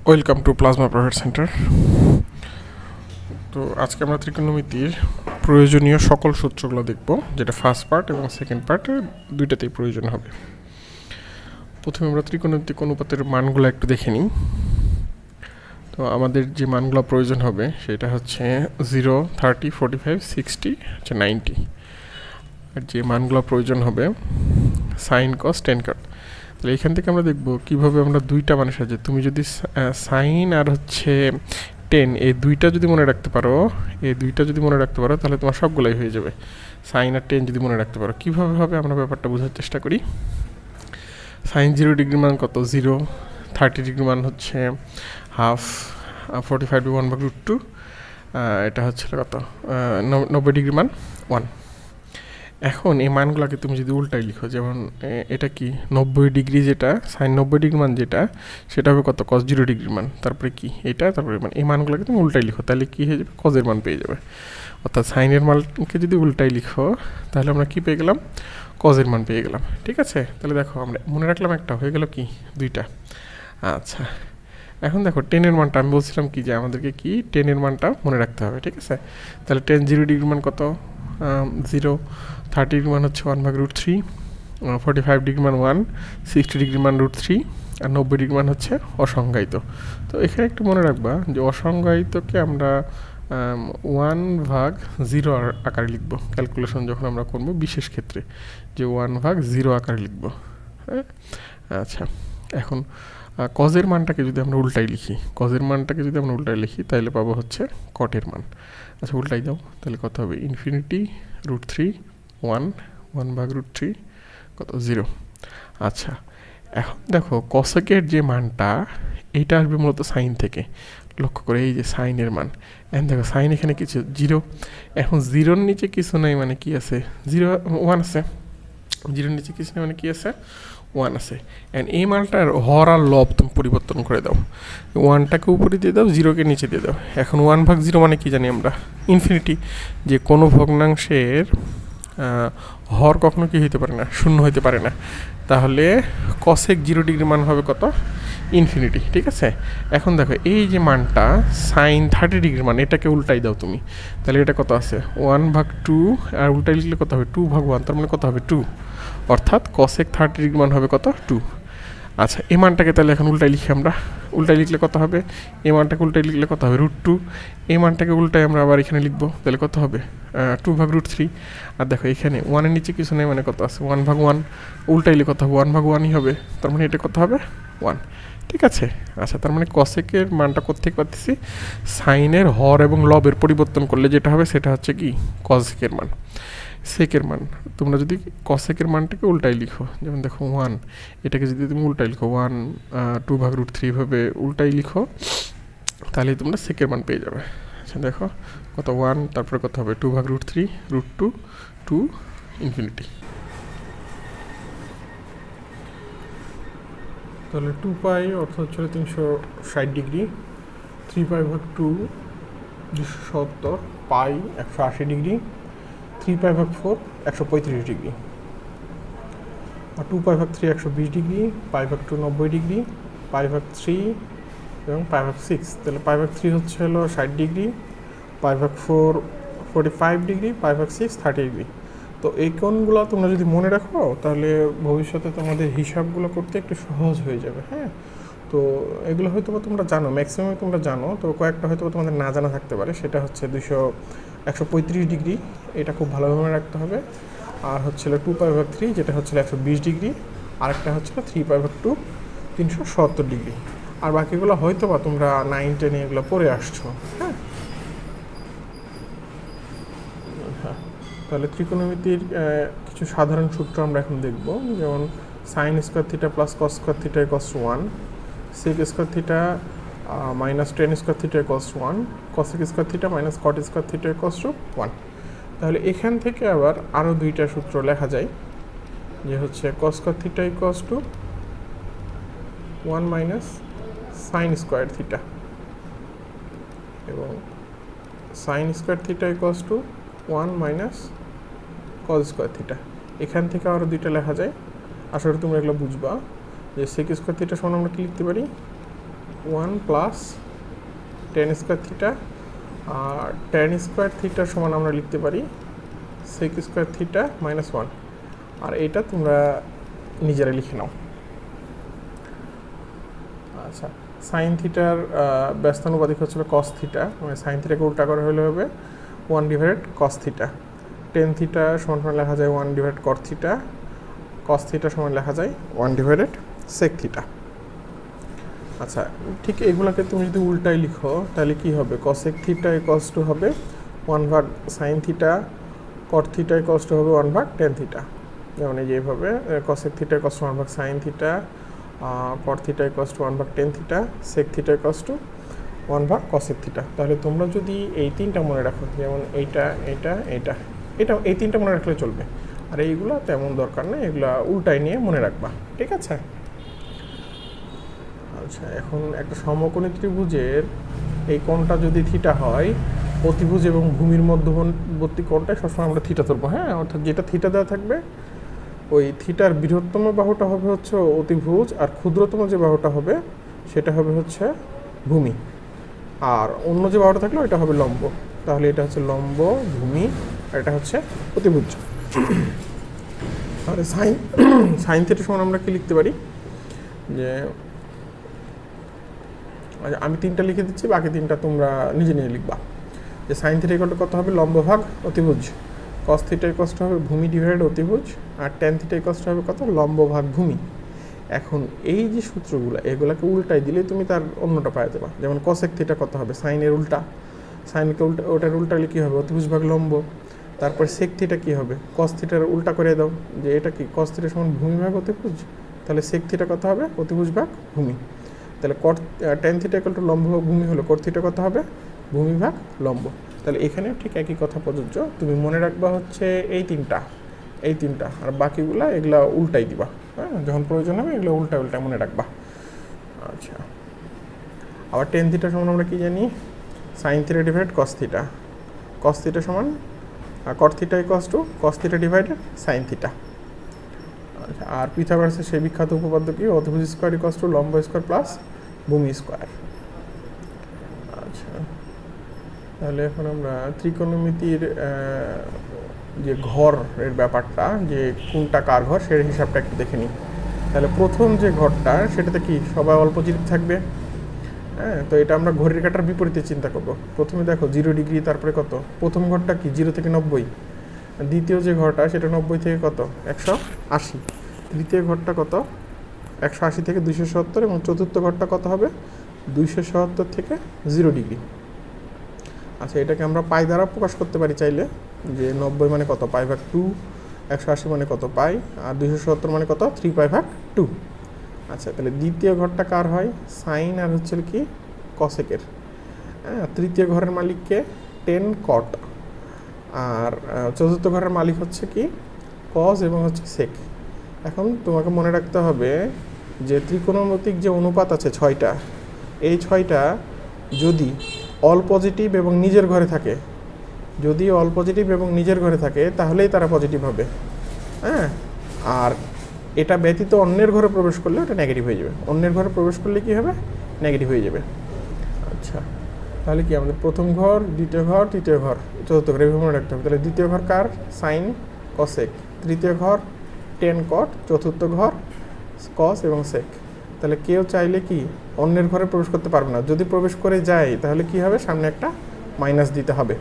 Welcome to plasma profit centre. তো আজকে আমরা ত্রিকোণমিতির প্রয়োজনীয় সকল সূত্রগুলো দেখব, যেটা ফার্স্ট পার্ট এবং সেকেন্ড পার্ট দুইটাতেই প্রয়োজন হবে। প্রথমে আমরা ত্রিকোণমিতিক অনুপাতের মানগুলো একটু দেখে নিই। তো আমাদের যে মানগুলো প্রয়োজন হবে সেটা হচ্ছে 0, 30, 45, 60, 90। আর যে মানগুলো প্রয়োজন হবে সাইন, কস, টেন কট। তাহলে এখান থেকে আমরা দেখব কিভাবে আমরা দুইটা মানের সাহায্যে, তুমি যদি সাইন আর হচ্ছে টেন এই দুইটা যদি মনে রাখতে পারো, তাহলে তোমার সবগুলাই হয়ে যাবে। সাইন আর টেন যদি মনে রাখতে পারো, কীভাবে হবে আমরা ব্যাপারটা বোঝার চেষ্টা করি। সাইন 0 ডিগ্রি মান কত? 0। 30 ডিগ্রি মান হচ্ছে হাফ, 45 1/√2, এটা হচ্ছে কত? 90 ডিগ্রি মান 1। এখন এই মানগুলোকে তুমি যদি উল্টাই লিখো, যেমন এটা কি 90 ডিগ্রি, যেটা সাইন 90 ডিগ্রি মান যেটা, সেটা হবে কত? কস 0 ডিগ্রি মান, তারপরে কি এটা, তারপরে মান। এই মানগুলোকে তুমি উল্টাই লিখো, তাহলে কি হয়ে যাবে? কজের মান পেয়ে যাবে। অর্থাৎ সাইনের মানকে যদি উল্টাই লিখো তাহলে আমরা কি পেয়ে গেলাম? কজের মান পেয়ে গেলাম। ঠিক আছে, তাহলে দেখো আমরা মনে রাখলাম একটা, হয়ে গেল কি দুইটা। আচ্ছা, এখন দেখো টেনের মানটা আমি বলছিলাম কি, যে আমাদেরকে কি টেনের মানটা মনে রাখতে হবে। ঠিক আছে, তাহলে 0 ডিগ্রি মান কত? 0। 30 ডিগ্রি মান হচ্ছে 1/√3, 45 ডিগ্রি মান 1, 60 ডিগ্রি মান √3, আর 90 ডিগ্রি মান হচ্ছে অসংজ্ঞায়িত। তো এখানে একটু মনে রাখবা যে অসংজ্ঞায়িতকে আমরা 1/0 আকারে লিখব ক্যালকুলেশন যখন আমরা করব, বিশেষ ক্ষেত্রে যে 1/0 আকারে লিখব। হ্যাঁ, আচ্ছা, এখন কজের মানটাকে যদি আমরা উল্টাই লিখি, তাহলে পাবো হচ্ছে কটের মান। আচ্ছা, উল্টাই দাও, তাহলে কত হবে? ইনফিনিটি √3, 1/√3 কত? 0। আচ্ছা, এখন দেখো কসেকের যে মানটা, এইটা আসবে মূলত সাইন থেকে। লক্ষ্য করে এই যে সাইনের মান, এখন দেখো সাইন এখানে কিছু 0, এখন 0-র নিচে কিছু নাই মানে কি আছে? 1 আছে। 0-র নিচে কিছু নেই মানে কি আছে? 1 আছে। অ্যান্ড এই মানটার হর আর লব তুমি পরিবর্তন করে দাও, 1টাকে উপরে দিয়ে দাও, 0কে নিচে দিয়ে দাও। এখন 1/0 মানে কি জানি আমরা? ইনফিনিটি। যে কোনো ভগ্নাংশের হর কখনো কি হইতে পারে না? শূন্য হইতে পারে না। তাহলে কসেক 0 ডিগ্রি মান হবে কত? ইনফিনিটি। ঠিক আছে, এখন দেখো এই যে মানটা সাইন 30 ডিগ্রি মান, এটাকে উল্টাই দাও তুমি, তাহলে এটা কত আছে? 1/2, আর উল্টাই লিখলে কত হবে? 2/1, তার মানে কত হবে? 2। অর্থাৎ কসেক 30 ডিগ্রি মান হবে কত? 2। আচ্ছা, এই মানটাকে তাহলে এখন উল্টাই লিখি আমরা, উল্টাই লিখলে কত হবে? এই মানটাকে উল্টাই লিখলে কত হবে? √2। এই মানটাকে উল্টাই আমরা আবার এখানে লিখবো, তাহলে কত হবে? 2/√3। আর দেখো এখানে 1-এর নিচে কিছু নেই মানে কত আছে? 1/1। উল্টাইলে কত হবে? 1/1ই হবে, তার মানে এটা কত হবে? 1। ঠিক আছে, আচ্ছা, তার মানে কসেকের মানটা কোত্থেকে পাচ্ছি? সাইনের হর এবং লবের পরিবর্তন করলে যেটা হবে সেটা হচ্ছে কি? কসেকের মান। সেকের মান তোমরা যদি কসেকের মানটাকে উল্টাই লিখো, যেমন দেখো 1, এটাকে যদি তুমি উল্টাই লিখো 1 2/√3 ভাবে উল্টাই লিখো, তাহলে তোমরা সেকের মান পেয়ে যাবে। আচ্ছা দেখো কত? 1, তারপরে কত হবে? 2/√3 √2 2 ইনফিনিটি। তাহলে 2π অর্থ হচ্ছে 360 ডিগ্রি, 3π/2 270, পাই 180 ডিগ্রি, 3π/4 135 ডিগ্রি, আর 2π/3 120 ডিগ্রি, π/2 90 ডিগ্রি, π/3 এবং π/6। তাহলে π/3 হচ্ছে হলো 60 ডিগ্রি, π/4 45 ডিগ্রি, π/6 30 ডিগ্রি। তো এই কোণগুলো তোমরা যদি মনে রাখো তাহলে ভবিষ্যতে তোমাদের হিসাবগুলো করতে একটু সহজ হয়ে যাবে। হ্যাঁ, তো এগুলো হয়তো তোমরা জানো, ম্যাক্সিমাম তোমরা জানো, তো কয়েকটা হয়তো তোমাদের না জানা থাকতে পারে। সেটা হচ্ছে 135 ডিগ্রি, এটা খুব ভালোভাবে মনে রাখতে হবে। আর হচ্ছিল 2π/3, যেটা হচ্ছিল 120 ডিগ্রি, আরেকটা হচ্ছিল 3π/2 370 ডিগ্রি। আর বাকিগুলো হয়তো বা তোমরা 9, 10 এগুলো পড়ে আসছো। হ্যাঁ, তাহলে ত্রিকোণমিতির কিছু সাধারণ সূত্র আমরা এখন দেখব, যেমন sine square theta plus cos square theta equals to 1, sec square theta minus tan square theta equals to 1, cosec square theta minus cot square theta equals to 1। তাহলে এখান থেকে আবার আরও দুইটা সূত্র লেখা যায়, যে হচ্ছে cos square theta equals to 1 minus sine square theta, এবং sine square theta equals to 1 minus cos square theta. এখান থেকে আরও দুইটা লেখা যায়। আশা করি তোমরা এগুলো বুঝবা, যে সেক স্কোয়ার থিটা সমান আমরা কি লিখতে পারি? 1 প্লাস টেন স্কোয়ার থিটা, আর টেন স্কোয়ার থিটা সমান আমরা লিখতে পারি সেক স্কোয়ার থিটা মাইনাস 1। আর এইটা তোমরা নিজেরা লিখে নাও। আচ্ছা, সাইন থিটার ব্যস্তানুপাতিক হচ্ছে কস থিটা, মানে সাইন থিটাকে উল্টা করে হলে হবে 1 divided cos theta. Tan theta সমান সমান লেখা যায় 1 ডিভাইডেড কট থিটা, কস থিটা সমান লেখা যায় 1 ডিভাইডেড সেক থিটা। আচ্ছা, ঠিক এগুলোকে তুমি যদি উল্টাই লিখো তাহলে কি হবে, কসেক থিটা ইকুয়ালস টু হবে 1 ভাগ sine theta, cot theta equals two হবে 1 ভাগ টেন থিটা। যেমন এই যেভাবে কসেক থিটা ইকুয়ালস টু 1 ভাগ sine theta, cot theta equals to 1 ভাগ tan theta, sec theta equals to 1 ভাগ কসেক থিটা। তাহলে তোমরা যদি এই তিনটা মনে রাখো, যেমন এইটা এইটা এইটা এটা, এই তিনটা মনে রাখলে চলবে। আর এইগুলো তেমন দরকার নেই, এগুলো উল্টাই নিয়ে মনে রাখবা, ঠিক আছে? আচ্ছা, এখন একটা সমকোণী ত্রিভুজের এই কোণটা যদি থিটা হয়, অতিভুজ এবং ভূমির মধ্যবর্তী কোণটায় সবসময় আমরা থিটা ধরবো। হ্যাঁ, অর্থাৎ যেটা থিটা দেওয়া থাকবে ওই থিটার বৃহত্তম বাহুটা হবে হচ্ছে অতিভুজ, আর ক্ষুদ্রতম যে বাহুটা হবে সেটা হবে হচ্ছে ভূমি, আর অন্য যে বাহুটা থাকলো এটা হবে লম্ব। তাহলে এটা হচ্ছে লম্ব ভূমি, আর এটা হচ্ছে অতিভুজ। তাহলে সাইন থিটা সমান আমরা কি লিখতে পারি, যে আচ্ছা আমি তিনটা লিখে দিচ্ছি, বাকি তিনটা তোমরা নিজে নিজে লিখবা। যে সাইন থিটা ইকুয়াল টু কত হবে, লম্ব ভাগ অতিভুজ, কস থিটা ইকুয়াল টু হবে ভূমি ডিভাইডেড অতিভুজ, আর ট্যান থিটা ইকুয়াল টু হবে কত, লম্ব ভাগ ভূমি। এখন এই যে সূত্রগুলো এগুলোকে উল্টাই দিলে তুমি তার অন্যটা পাওয়া যাবে। যেমন কসেক থিটা কত হবে, সাইনের উল্টা, সাইনকে উল্টা, ওটার উল্টালে কী হবে, অতিভুজ ভাগ লম্ব। তারপর সেক থিটা কী হবে, কস থিটার উল্টা করে দাও, যে এটা কি কস থিটা সমান ভূমি ভাগ অতিভুজ, তাহলে সেক থিটা কত হবে, অতিভুজ ভাগ ভূমি। তাহলে কট টেন থিটা ইকুয়াল টু লম্ব ভাগ ভূমি হলো, কট থিটা কত হবে, ভূমি ভাগ লম্ব। তাহলে এখানে ঠিক একই কথা প্রযোজ্য, তুমি মনে রাখবা হচ্ছে এই তিনটা, আর বাকিগুলা এগুলা উল্টাই দিবা। হ্যাঁ, যখন প্রয়োজন হবে এগুলো উল্টা মনে রাখবা। আচ্ছা, আবার টেন থিটা সমান আমরা কি জানি, sine theta divide cos theta, cos theta সমান cot theta equals to cos theta divided sine theta. আচ্ছা, আর পিথাগোরাসের সেই বিখ্যাত উপপাদ্য কি, অতিভুজ স্কোয়ার ইকুয়ালস টু লম্ব স্কোয়ার প্লাস ভূমি স্কোয়ার। আচ্ছা, তাহলে এখন আমরা ত্রিকোণমিতির যে ঘরের ব্যাপারটা, যে কোনটা কার ঘর সেই হিসাবটা একটু দেখে নিই। তাহলে প্রথম যে ঘরটা সেটাতে কি সবাই অল্প জিনিস থাকবে। হ্যাঁ, তো এটা আমরা ঘড়ির কাঁটার বিপরীতে চিন্তা করব। প্রথমে দেখো 0 ডিগ্রি, তারপরে কত, প্রথম ঘরটা কি 0 থেকে 90, দ্বিতীয় যে ঘরটা সেটা 90 থেকে কত 180, তৃতীয় ঘরটা কত 180 থেকে 270, এবং চতুর্থ ঘরটা কত হবে 277 থেকে 0 ডিগ্রি। আচ্ছা, এটাকে আমরা পাই দ্বারা প্রকাশ করতে পারি চাইলে, যে 90 মানে কত, পাই ভাগ 2, 180 মানে কত, পাই, আর 270 মানে কত, 3 পাই ভাগ 2। আচ্ছা, তাহলে দ্বিতীয় ঘরটা কার হয়, সাইন আর হচ্ছে কি কসেকের। হ্যাঁ, তৃতীয় ঘরের মালিককে 10 কট, আর চতুর্থ ঘরের মালিক হচ্ছে কি কস এবং হচ্ছে সেক। এখন তোমাকে মনে রাখতে হবে যে ত্রিকোণমিতিক যে অনুপাত আছে 6টা, এই 6টা যদি অল পজিটিভ এবং নিজের ঘরে থাকে, যদি অল পজিটিভ এবং নিজের ঘরে থাকে তাহলেই তারা পজিটিভ হবে। হ্যাঁ, আর এটা ব্যতীত অন্যের ঘরে প্রবেশ করলে ওটা নেগেটিভ হয়ে যাবে। অন্যের ঘরে প্রবেশ করলে কি হবে, নেগেটিভ হয়ে যাবে। আচ্ছা, তাহলে কি আমাদের প্রথম ঘর, দ্বিতীয় ঘর, তৃতীয় ঘর, চতুর্থ ঘর এভাবে মনে রাখতে হবে। তাহলে দ্বিতীয় ঘর কার, সাইন কসেক, তৃতীয় ঘর 10 কট, চতুর্থ ঘর কস এবং সেক। তাহলে কেউ চাইলে কি অন্যের ঘরে প্রবেশ করতে পারবে না, যদি প্রবেশ করে যায় তাহলে কি হবে, সামনে একটা মাইনাস দিতে হবে।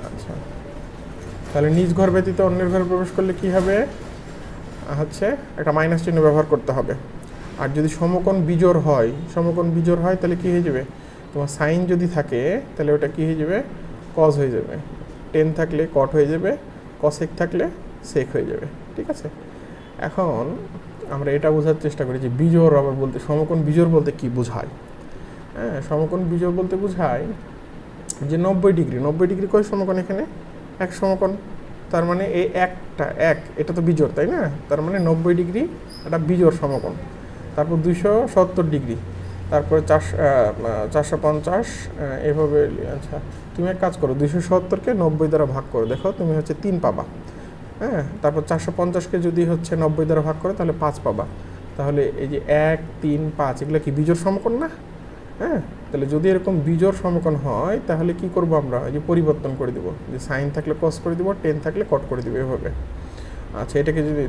আচ্ছা, তাহলে নিজ ঘর ব্যতীত অন্যের ঘরে প্রবেশ করলে কি হবে, হচ্ছে একটা মাইনাস চিহ্ন ব্যবহার করতে হবে। আর যদি সমকোণ বিজোড় হয়, তাহলে কি হয়ে যাবে, তোমার সাইন যদি থাকে তাহলে ওটা কি হয়ে যাবে, কজ হয়ে যাবে, 10 থাকলে কট হয়ে যাবে, কসেক থাকলে সেক হয়ে যাবে। ঠিক আছে, এখন আমরা এটা বোঝার চেষ্টা করি যে বিজোড় আবার বলতে, সমকোণ বিজোড় বলতে কি বোঝায়। হ্যাঁ, সমকোণ বিজোড় বলতে বোঝায় যে 90 ডিগ্রি কয় সমকোণ, এখানে এক সমকোণ, তার মানে এই এটা তো বিজোড়, তাই না, তার মানে 90 ডিগ্রি একটা বিজোড় সমকোণ। তারপর 270 ডিগ্রি, তারপরে 450, এভাবে। আচ্ছা, তুমি এক কাজ করো, 270কে 90 দ্বারা ভাগ করো, দেখো তুমি হচ্ছে 3 পাবা। হ্যাঁ, তারপর 450কে যদি হচ্ছে 90 দ্বারা ভাগ করো তাহলে 5 পাবা। তাহলে এই যে 1, 3, 5 এগুলো কি বিজোড় সমকোণ না? হ্যাঁ, তাহলে যদি এরকম বিজোড় সমকোণ হয় তাহলে কি করব আমরা, এই যে পরিবর্তন করে দেবো, যে সাইন থাকলে কস করে দিব, টেন থাকলে কট করে দিব, এভাবে। আচ্ছা, এটাকে যদি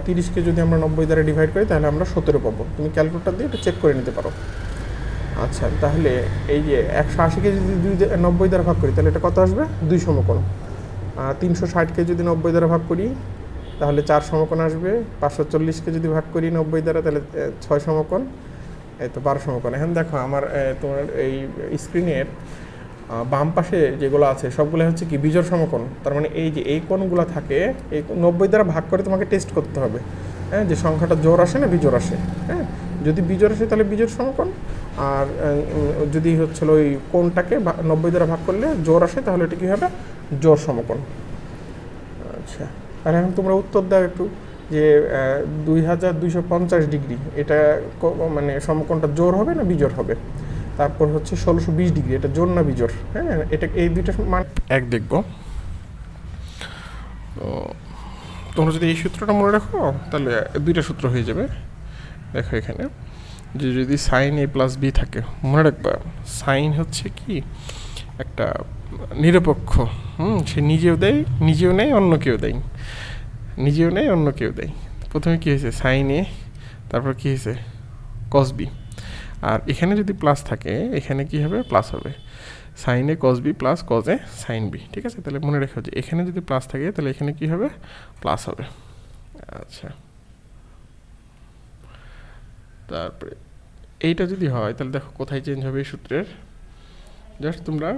30কে যদি আমরা 90 দ্বারা ডিভাইড করি তাহলে আমরা 17 পাবো। তুমি ক্যালকুলেটর দিয়ে এটা চেক করে নিতে পারো। আচ্ছা, তাহলে এই যে 180কে যদি 90 দ্বারা ভাগ করি তাহলে এটা কত আসবে? 2 সমকোণ। 360কে যদি 90 দ্বারা ভাগ করি তাহলে 4 সমকোণ আসবে। 540কে যদি ভাগ করি 90 দ্বারা তাহলে 6 সমকোণ, এই তো 12 সমকোণ। এখন দেখো আমার তোমার এই স্ক্রিনের বাম পাশে যেগুলো আছে সবগুলো হচ্ছে কি বিজোড় সমকোণ। তার মানে এই যে এই কোণগুলো থাকে, এই 90 দ্বারা ভাগ করে তোমাকে টেস্ট করতে হবে, হ্যাঁ, যে সংখ্যাটা জোড় আসে না বিজোড় আসে। হ্যাঁ, যদি বিজোড় আসে তাহলে বিজোড় সমকোণ, আর যদি হচ্ছিল ওই কোণটাকে 90 দ্বারা ভাগ করলে জোড় আসে তাহলে এটা কী হবে? জোড় সমকোণ। আচ্ছা, আর এখন তোমরা উত্তর দাও একটু, যে 2250 ডিগ্রি এটা মানে সমকোণটা জোড় হবে না বিজোড় হবে? তারপর হচ্ছে 1620 ডিগ্রি, এটা জোড় না বিজোড়? হ্যাঁ, এটা এই দুইটা মান এক দেখবো। তো তোমরা যদি এই সূত্রটা মনে রাখো তাহলে দুইটা সূত্র হয়ে যাবে। দেখো এখানে যে যদি সাইন a প্লাস বি থাকে, মনে রাখবা সাইন হচ্ছে কি একটা নিরপেক্ষ, সে নিজেও দেয়, নিজেও নেয়, অন্য কেউ দেয়, নিজেও নেয়, অন্য কেউ দেয়। প্রথমে কী হয়েছে? সাইন এ, তারপর কী হয়েছে? কস বি। আর এখানে যদি প্লাস থাকে এখানে কি হবে? প্লাস হবে। সাইন এ কস বি প্লাস কস এ সাইন বি, ঠিক আছে? তাহলে মনে রেখো যে এখানে যদি প্লাস থাকে তাহলে এখানে কি হবে? প্লাস হবে। আচ্ছা, তারপরে এইটা যদি হয় তাহলে দেখো কোথায় চেঞ্জ হবে এই সূত্রের। জাস্ট তোমরা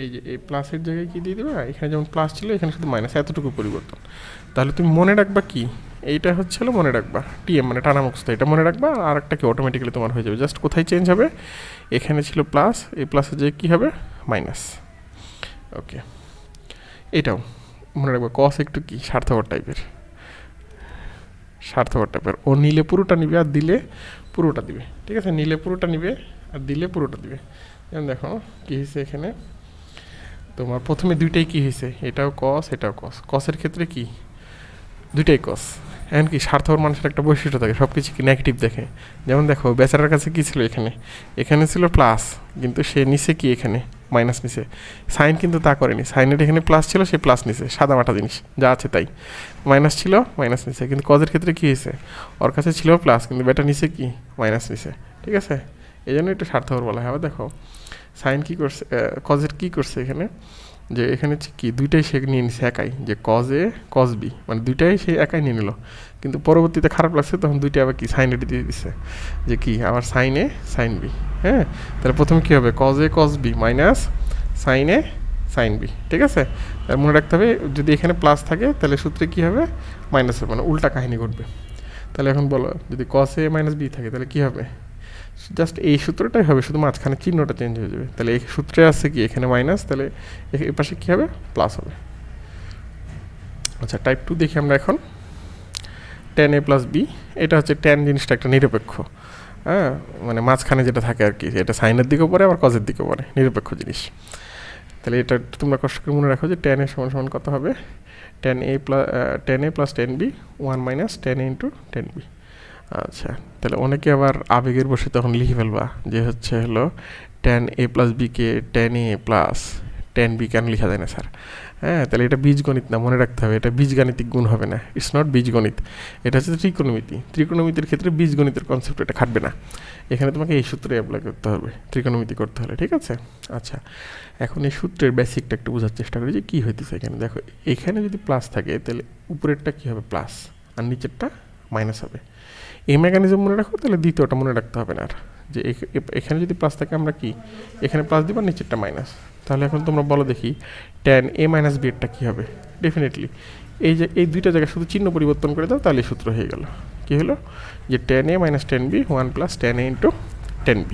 এই যে এই প্লাসের জায়গায় কী দিয়ে দেবে, এখানে যেমন প্লাস ছিল এখানে শুধু মাইনাস, এতটুকু পরিবর্তন। তাহলে তুমি মনে রাখবা কি, এইটা হচ্ছিল মনে রাখবা টিএম মানে টানা মুক্ত, এটা মনে রাখবা, আর একটা কি অটোমেটিক্যালি তোমার হয়ে যাবে। জাস্ট কোথায় চেঞ্জ হবে, এখানে ছিল প্লাস, এই প্লাসের জায়গায় কী হবে? মাইনাস। ওকে, এটাও মনে রাখবা। কস একটু কি স্বার্থপর টাইপের, স্বার্থপর টাইপের। ও নিলে পুরোটা নিবে আর দিলে পুরোটা দিবে, ঠিক আছে? নিলে পুরোটা নিবে আর দিলে পুরোটা দিবে। যেমন দেখো কী হয়েছে এখানে, তোমার প্রথমে দুইটাই কী হয়েছে, এটাও কস এটাও কস। কসের ক্ষেত্রে কি দুইটাই কস। এখন কি স্বার্থপর মানুষের একটা বৈশিষ্ট্য থাকে, সব কিছু কি নেগেটিভ দেখে। যেমন দেখো বেচারার কাছে কী ছিল, এখানে এখানে ছিল প্লাস, কিন্তু সে নিচে কি এখানে মাইনাস নিছে। সাইন কিন্তু তা করেনি, সাইনের এখানে প্লাস ছিল, সে প্লাস নিছে, সাদা মাটা জিনিস যা আছে তাই। মাইনাস ছিল মাইনাস নিছে, কিন্তু কজের ক্ষেত্রে কী হয়েছে, ওর কাছে ছিল প্লাস কিন্তু বেটা নিচে কি মাইনাস নিছে, ঠিক আছে? এই জন্য একটু স্বার্থপর বলা হয়। আবার দেখো সাইন কী করছে, কজের কী করছে এখানে, যে এখানে কি দুইটাই সে নিয়ে নিছে একাই, যে কজ এ কজ বি, মানে দুইটাই সে একাই নিয়ে নিল। কিন্তু পরবর্তীতে খারাপ লাগছে তখন দুইটা আবার কি সাইন এ দিয়ে দিচ্ছে, যে কি আবার সাইন এ সাইন বি। হ্যাঁ, তাহলে প্রথমে কী হবে, cos A cos B minus sine A sine B, ঠিক আছে? তার মনে রাখতে হবে যদি এখানে প্লাস থাকে তাহলে সূত্রে কী হবে? মাইনাস হবে, মানে উল্টা কাহিনী ঘটবে। তাহলে এখন বলো যদি কস এ মাইনাস বি থাকে তাহলে কী হবে? জাস্ট এই সূত্রটাই হবে, শুধু মাঝখানে চিহ্নটা চেঞ্জ হয়ে যাবে। তাহলে এই সূত্রে আছে কি এখানে মাইনাস, তাহলে এই পাশে কী হবে? প্লাস হবে। আচ্ছা, টাইপ 2 দেখি আমরা এখন। tan a প্লাস বি, এটা হচ্ছে tan জিনিসটা একটা নিরপেক্ষ, হ্যাঁ, মানে মাঝখানে যেটা থাকে আর কি, এটা সাইনের দিকেও পড়ে আবার কজের দিকেও পড়ে, নিরপেক্ষ জিনিস। তাহলে এটা তোমরা কষ্ট করে মনে রাখো যে tan a সমান সমান কত হবে? tan a plus tan b 1 minus tan a into tan b। আচ্ছা, তাহলে অনেকে আবার আবেগের বসে তখন লিখে ফেলবা যে হচ্ছে হলো tan a প্লাস বিকে tan a plus tan b কেন লেখা যায় না স্যার? হ্যাঁ, তাহলে এটা বীজগণিত না, মনে রাখতে হবে এটা বীজগাণিতিক গুণ হবে না, ইটস নট বীজগণিত, এটা হচ্ছে ত্রিকোণমিতি। ত্রিকোণমিতির ক্ষেত্রে বীজগণিতের কনসেপ্ট এটা খাটবে না, এখানে তোমাকে এই সূত্রে অ্যাপ্লাই করতে হবে ত্রিকোণমিতি করতে হলে, ঠিক আছে? আচ্ছা, এখন এই সূত্রের বেসিকটা একটু বোঝার চেষ্টা করি যে কী হইতেছে এখানে। দেখো এখানে যদি প্লাস থাকে তাহলে উপরেরটা কী হবে? প্লাস, আর নিচেরটা মাইনাস হবে। এই মেকানিজম মনে রাখো, তাহলে দ্বিতীয়টা মনে রাখতে হবে না আর, যে এখানে যদি প্লাস থাকে আমরা কি এখানে প্লাস দিব আর নিচেরটা মাইনাস। তাহলে এখন তোমরা বলো দেখি tan a মাইনাস বি এরটা কী হবে? ডেফিনেটলি এই যে এই দুইটা জায়গায় শুধু চিহ্ন পরিবর্তন করে দাও তাহলে সূত্র হয়ে গেল। কী হলো? যে tan a minus tan b 1 plus tan a into tan b।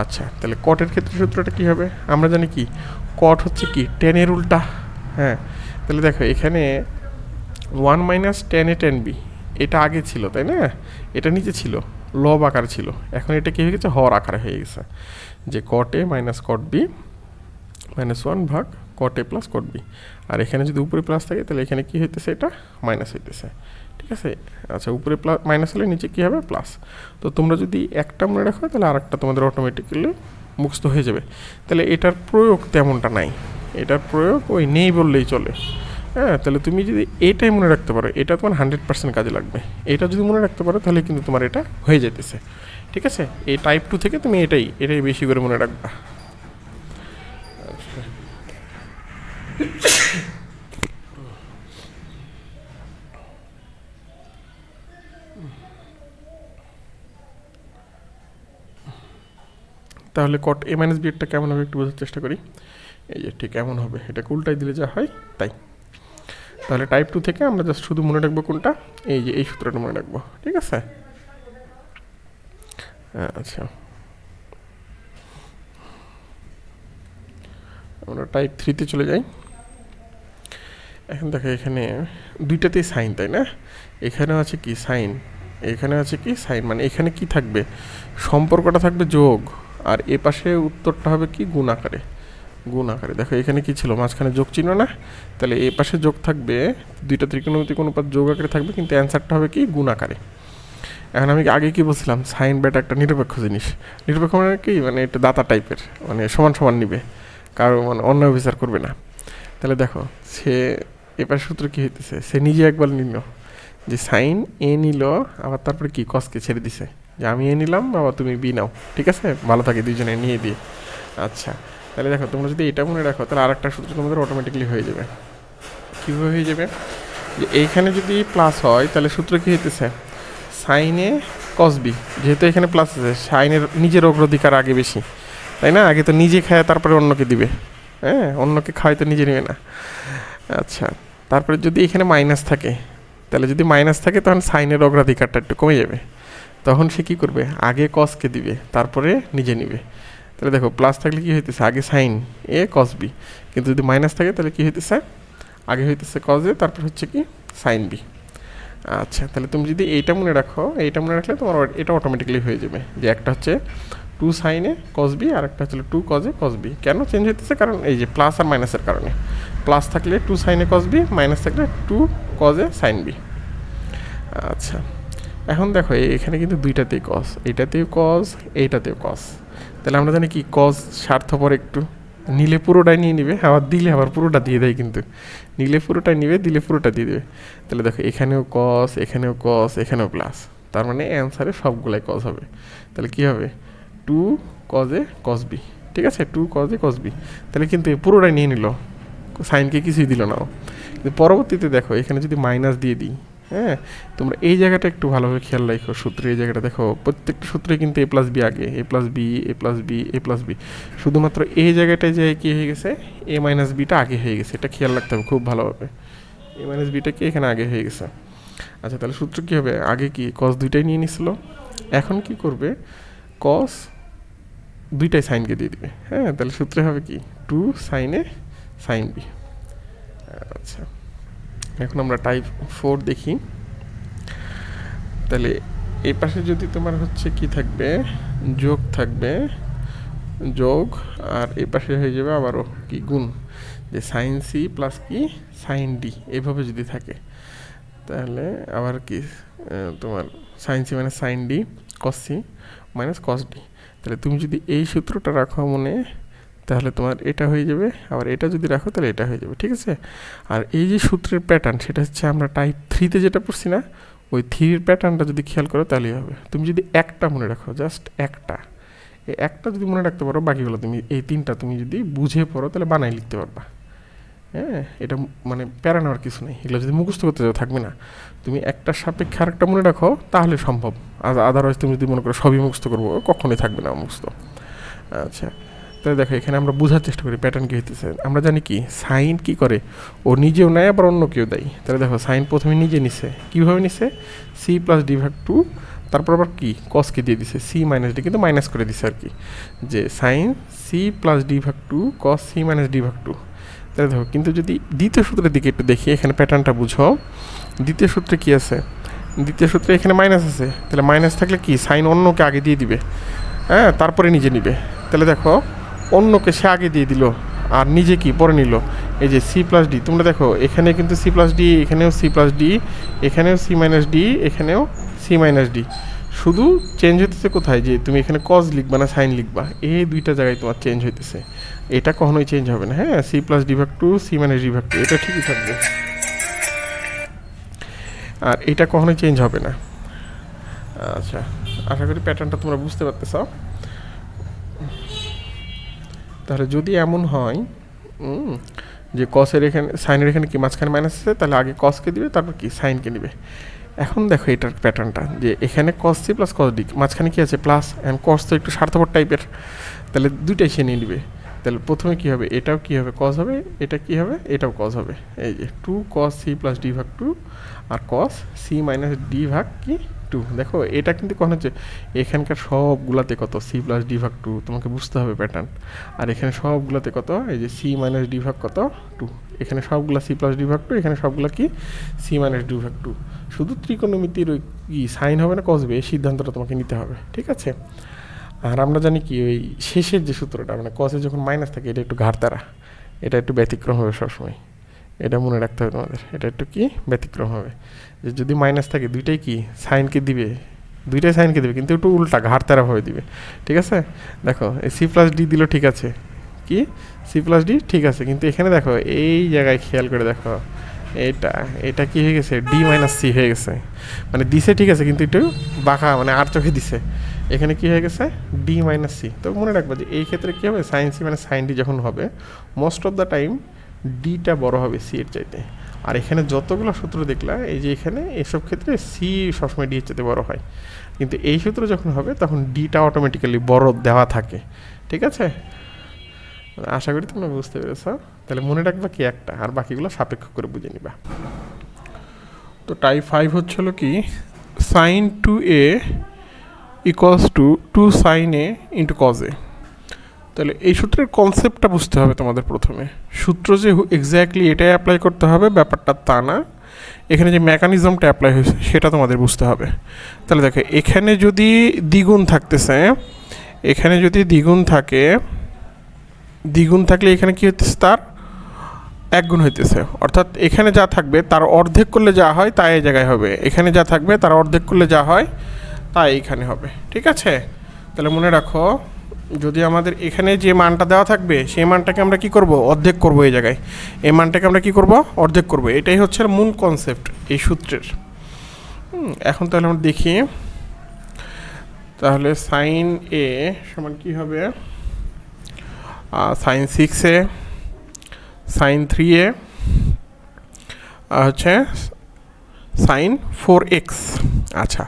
আচ্ছা, তাহলে কটের ক্ষেত্রে সূত্রটা কী হবে? আমরা জানি কি কট হচ্ছে কি tan এর উল্টা। হ্যাঁ, তাহলে দেখো এখানে 1 minus tan a tan b এটা আগে ছিল তাই না, এটা নিচে ছিল লব আকার ছিল, এখন এটা কী হয়ে গেছে? হর আকারে হয়ে গেছে, যে কট এ মাইনাস কট বি মাইনাস 1 ভাগ কট এ প্লাস কট বি। আর এখানে যদি উপরে প্লাস থাকে তাহলে এখানে কী হইতেছে, এটা মাইনাস হইতেছে, ঠিক আছে। আচ্ছা, উপরে প্লাস মাইনাস হলে নিচে কী হবে, প্লাস। তো তোমরা যদি একটা মনে রাখো তাহলে আরেকটা তোমাদের অটোমেটিক্যালি মুখস্থ হয়ে যাবে। তাহলে এটার প্রয়োগ তেমনটা নাই, এটার প্রয়োগ ওই নেই বললেই চলে। হ্যাঁ, তাহলে তুমি যদি এটাই মনে রাখতে পারো, এটা তোমার 100% কাজে লাগবে। এটা যদি মনে রাখতে পারো তাহলে কিন্তু তোমার এটা হয়ে যেতেছে, ঠিক আছে। এই টাইপ 2 থেকে তুমি এটাই বেশি করে মনে রাখবা। তাহলে কট এ মাইনাস বি একটা কেমন হবে একটু বোঝার চেষ্টা করি। এই যে ঠিক এমন হবে, এটাকে উল্টাই দিলে যা হয় তাই। তাহলে টাইপ 2 থেকে আমরা জাস্ট শুধু মনে রাখবো কোনটা, এই যে এই সূত্রটা মনে রাখবো, ঠিক আছে। আচ্ছা, আমরা টাইপ 3-তে চলে যাই। এখন দেখো এখানে দুইটাতেই সাইন, তাই না? এখানেও আছে কি সাইন, এখানে আছে কি সাইন, মানে এখানে কি থাকবে, সম্পর্কটা থাকবে যোগ, আর এ পাশে উত্তরটা হবে কি গুণ আকারে। দেখো এখানে কি ছিল, মাঝখানে যোগ চিহ্ন না, তাহলে এ পাশে যোগ থাকবে, দুইটা ত্রিকোণমিতিক অনুপাত যোগ আকারে থাকবে, কিন্তু অ্যান্সারটা হবে কি গুণ আকারে। এখন আমি আগে কি বলছিলাম, সাইন বেটা একটা নিরপেক্ষ জিনিস। নিরপেক্ষ মানে কি, মানে এটা দাতা টাইপের, মানে সমান সমান নিবে, কারো মানে অন্য বিচার করবে না। তাহলে দেখো সে এবার সূত্র কী হইতেছে, সে নিজে একবার নিল যে সাইন এ নিল, আবার তারপরে কি কসকে ছেড়ে দিছে, যে আমি এ নিলাম, আবার তুমি বি নাও, ঠিক আছে, ভালো থাকে দুইজনে নিয়ে দিয়ে। আচ্ছা, তাহলে দেখো তোমরা যদি এটা মনে রাখো তাহলে আরেকটা সূত্র তোমাদের অটোমেটিকলি হয়ে যাবে। কীভাবে হয়ে যাবে, যে এইখানে যদি প্লাস হয় তাহলে সূত্র কী হইতেছে, সাইনে কস বি, যেহেতু এখানে প্লাস আছে, সাইনের নিজের অগ্রাধিকার আগে বেশি, তাই না? আগে তো নিজে খায় তারপরে অন্যকে দিবে, হ্যাঁ, অন্যকে খাওয়াই তো নিজে নেবে না। আচ্ছা, তারপরে যদি এখানে মাইনাস থাকে, তাহলে যদি মাইনাস থাকে তখন সাইনের অগ্রাধিকারটা একটু কমে যাবে, তখন সে কী করবে, আগে কসকে দিবে তারপরে নিজে নিবে। তাহলে দেখো প্লাস থাকলে কী হইতেছে, আগে সাইন এ কস বি, কিন্তু যদি মাইনাস থাকে তাহলে কী হইতেছে, আগে হইতেছে কস এ তারপর হচ্ছে কি সাইন বি। আচ্ছা, তাহলে তুমি যদি এইটা মনে রাখো, এইটা মনে রাখলে তোমার এটা অটোমেটিকলি হয়ে যাবে, যে একটা হচ্ছে 2 সাইনে কস বি আর একটা হচ্ছে 2 কজে কস বি। কেন চেঞ্জ হইতেছে, কারণ এই যে প্লাস আর মাইনাসের কারণে। প্লাস থাকলে 2 সাইনে কস বি, মাইনাস থাকলে 2 কজে সাইন বি। আচ্ছা, এখন দেখো এখানে কিন্তু দুইটাতেই কস, এইটাতেও কস, এইটাতেও কস। তাহলে আমরা জানি কি কস স্বার্থপর, একটু নিলে পুরোটাই নিয়ে নিবে, আবার দিলে আবার পুরোটা দিয়ে দেয়, কিন্তু নিলে পুরোটাই নিবে, দিলে পুরোটা দিয়ে দেবে। তাহলে দেখো এখানেও কস, এখানেও কস, এখানেও প্লাস, তার মানে অ্যান্সারে সবগুলাই কস হবে। তাহলে কী হবে, 2 কজে কস বি, ঠিক আছে, 2 কজে কস বি। তাহলে কিন্তু পুরোটাই নিয়ে নিল, সাইনকে কিছুই দিল না। কিন্তু পরবর্তীতে দেখো এখানে যদি মাইনাস দিয়ে দিই, হ্যাঁ, তোমরা এই জায়গাটা একটু ভালোভাবে খেয়াল রাখো, সূত্রে এই জায়গাটা দেখো, প্রত্যেকটা সূত্রে কিন্তু এ প্লাস বি আগে, এ প্লাস বি, এ প্লাস বি, এ প্লাস বি, শুধুমাত্র এই জায়গাটায় যে কী হয়ে গেছে, এ মাইনাস বিটা আগে হয়ে গেছে, এটা খেয়াল রাখতে হবে খুব ভালোভাবে, এ মাইনাস বিটা কি এখানে আগে হয়ে গেছে। আচ্ছা, তাহলে সূত্র কী হবে, আগে কি কস দুইটাই নিয়ে নিছিল, এখন কি করবে, কস দুইটাই সাইনকে দিয়ে দিবে, হ্যাঁ, তাহলে সূত্রে হবে কি 2 সাইনে সাইন বি। আচ্ছা, এখন আমরা টাইপ 4 দেখি। তাহলে এই পাশে যদি তোমার হচ্ছে কি থাকবে, যোগ থাকবে, যোগ, আর এই পাশে হয়ে যাবে আবারও কি গুণ, যে সাইন সি প্লাস কি সাইন ডি, এইভাবে যদি থাকে তাহলে আবার কি তোমার সাইন সি মানে sine D cos C minus cos D. তাহলে তুমি যদি এই সূত্রটা রাখো মনে, তাহলে তোমার এটা হয়ে যাবে, আবার এটা যদি রাখো তাহলে এটা হয়ে যাবে, ঠিক আছে। আর এই যে সূত্রের প্যাটার্ন, সেটা হচ্ছে আমরা টাইপ 3-তে যেটা পড়ছি না, ওই 3-র প্যাটার্নটা যদি খেয়াল করো তাহলেই হবে। তুমি যদি একটা মনে রাখো, জাস্ট একটা, এই একটা যদি মনে রাখতে পারো, বাকিগুলো তুমি এই 3টা তুমি যদি বুঝে পড়ো তাহলে বানাই লিখতে পারবা। হ্যাঁ, এটা মানে প্যারা নেওয়ার কিছু নেই, এগুলো যদি মুখস্থ করতে যাও থাকবে না। তুমি একটা সাপেক্ষে আরেকটা মনে রাখো তাহলে সম্ভব, আদারওয়াইজ তুমি যদি মনে করো সবই মুখস্থ করবো, কখনোই থাকবে না মুখস্থ। আচ্ছা, তাহলে দেখো এখানে আমরা বোঝার চেষ্টা করি প্যাটার্ন কী হইতেছে। আমরা জানি কি সাইন কি করে, ও নিজেও নেয় আবার অন্য কেউ দেয়। তাহলে দেখো সাইন প্রথমে নিজে নিছে, কীভাবে নিছে, সি প্লাস ডি ভাগ 2, তারপর আবার কি কসকে দিয়ে দিছে সি মাইনাস ডি, কিন্তু মাইনাস করে দিছে আর কি, যে সাইন সি প্লাস ডি ভাগ 2 কস সি মাইনাস ডি ভাগ 2। তাহলে দেখো, কিন্তু যদি দ্বিতীয় সূত্রের দিকে একটু দেখি, এখানে প্যাটার্নটা বুঝো। দ্বিতীয় সূত্রে কি আছে, দ্বিতীয় সূত্রে এখানে মাইনাস আছে, তাহলে মাইনাস থাকলে কি সাইন অন্যকে আগে দিয়ে দিবে, হ্যাঁ, তারপরে নিজে নিবে। তাহলে দেখো অন্যকে সে আগে দিয়ে দিল আর নিজে কি পরে নিল, এই যে সি প্লাস ডি, তোমরা দেখো এখানে কিন্তু সি প্লাস ডি, এখানেও সি প্লাস ডি, এখানেও সি মাইনাস ডি, এখানেও সি মাইনাস ডি। শুধু চেঞ্জ হইতেছে কোথায়, যে তুমি এখানে কজ লিখবা না সাইন লিখবা, এই দুইটা জায়গায় তোমার চেঞ্জ হইতেছে। এটা কখনোই চেঞ্জ হবে না। হ্যাঁ, সি প্লাস ডি ভাগ টু, সি মাইনাস ডি ভাগ টু, এটা ঠিকই থাকবে, আর এটা কখনোই চেঞ্জ হবে না। আচ্ছা, আশা করি প্যাটার্নটা তোমরা বুঝতে পারতেছ। তাহলে যদি এমন হয় যে কসের এখানে সাইনের এখানে কি মাঝখানে মাইনাস আছে, তাহলে আগে কসকে দিবে, তারপর কি সাইনকে দিবে। এখন দেখো এটার প্যাটার্নটা, যে এখানে cos C plus cos D, মাঝখানে কি আছে প্লাস, অ্যান্ড কস তো একটু স্বার্থপর টাইপের, তাহলে দুইটাই সে নিয়ে নিবে। তাহলে প্রথমে কি হবে, এটাও কি হবে কস হবে, এটা কি হবে এটাও কস হবে। এই যে two cos C plus D ভাগ টু, আর কস সি মাইনাস ডি ভাগ কি টু। দেখো এটা কিন্তু কখন হচ্ছে, এখানকার সবগুলাতে কত সি প্লাস ডি ভাগ টু, তোমাকে বুঝতে হবে প্যাটার্ন। আর এখানে সবগুলাতে কত, এই যে সি মাইনাস ডি ভাগ কত টু, এখানে সবগুলা সি প্লাস ডি ভাগ টু, এখানে সবগুলা কি সি মাইনাস ডি ভাগ টু। শুধু ত্রিকোণমিতির ওই কি সাইন হবে না কসবে, এই সিদ্ধান্তটা তোমাকে নিতে হবে, ঠিক আছে। আর আমরা জানি কি ওই শেষের যে সূত্রটা, মানে কসে যখন মাইনাস থাকে, এটা একটু ঘাড়তারা, এটা একটু ব্যতিক্রম হবে সবসময়, এটা মনে রাখতে হবে তোমাদের। এটা একটু কি ব্যতিক্রম হবে, যে যদি মাইনাস থাকে দুইটাই কি সাইনকে দিবে, দুইটাই সাইনকে দেবে, কিন্তু একটু উল্টা ঘাড়তারাভাবে দিবে, ঠিক আছে। দেখো এই সি প্লাস ডি দিল, ঠিক আছে, কি সি প্লাস ডি ঠিক আছে, কিন্তু এখানে দেখো এই জায়গায় খেয়াল করে দেখো, এটা কি হয়ে গেছে, ডি মাইনাস সি হয়ে গেছে। মানে দিছে ঠিক আছে, কিন্তু একটু বাঁকা, মানে আর চোখে দিছে। এখানে কি হয়ে গেছে, ডি মাইনাস সি। তো মনে রাখবা যে এই ক্ষেত্রে কী হবে, সাইন সি মানে সাইন ডি যখন হবে, মোস্ট অফ দ্য টাইম ডিটা বড় হবে সি এর চাইতে। আর এখানে যতগুলো সূত্র দেখলা, এই যে এখানে এসব ক্ষেত্রে সি সবসময় ডি এর চাইতে বড় হয়, কিন্তু এই সূত্র যখন হবে তখন ডিটা অটোমেটিক্যালি বড় দেওয়া থাকে, ঠিক আছে। আশা করি তোমরা বুঝতে পেরেছ। তাহলে মনে রাখবা কি একটা, আর বাকিগুলো সাপেক্ষ করে বুঝে নিবা। তো টাইপ 5 হচ্ছিল কি, sine two A equals to two sine A into cos A. তাহলে এই সূত্রের কনসেপ্টটা বুঝতে হবে তোমাদের প্রথমে। সূত্র যে এক্স্যাক্টলি এটাই অ্যাপ্লাই করতে হবে ব্যাপারটা তা না, এখানে যে মেকানিজমটা অ্যাপ্লাই হয়েছে সেটা তোমাদের বুঝতে হবে। তাহলে দেখো এখানে যদি দ্বিগুণ থাকতেছে, এখানে যদি দ্বিগুণ থাকে, দ্বিগুণ থাকলে এখানে কি হইতেছে, তার এক গুণ হইতেছে, অর্থাৎ এখানে যা থাকবে তার অর্ধেক করলে যা হয় তাই এই জায়গায় হবে, এখানে যা থাকবে তার অর্ধেক করলে যা হয় তাই এইখানে হবে, ঠিক আছে। তাহলে মনে রাখো, যদি আমাদের এখানে যে মানটা দেওয়া থাকবে সেই মানটাকে আমরা কি করব, অর্ধেক করব, এই জায়গায় এই মানটাকে আমরা কি করব, অর্ধেক করব। এটাই হচ্ছে মূল কনসেপ্ট এই সূত্রের। এখন তাহলে আমরা দেখি, তাহলে সাইন এ সমান কি হবে, সাইন 6a, সাইন 3a, আর হচ্ছে সাইন 4x। আচ্ছা,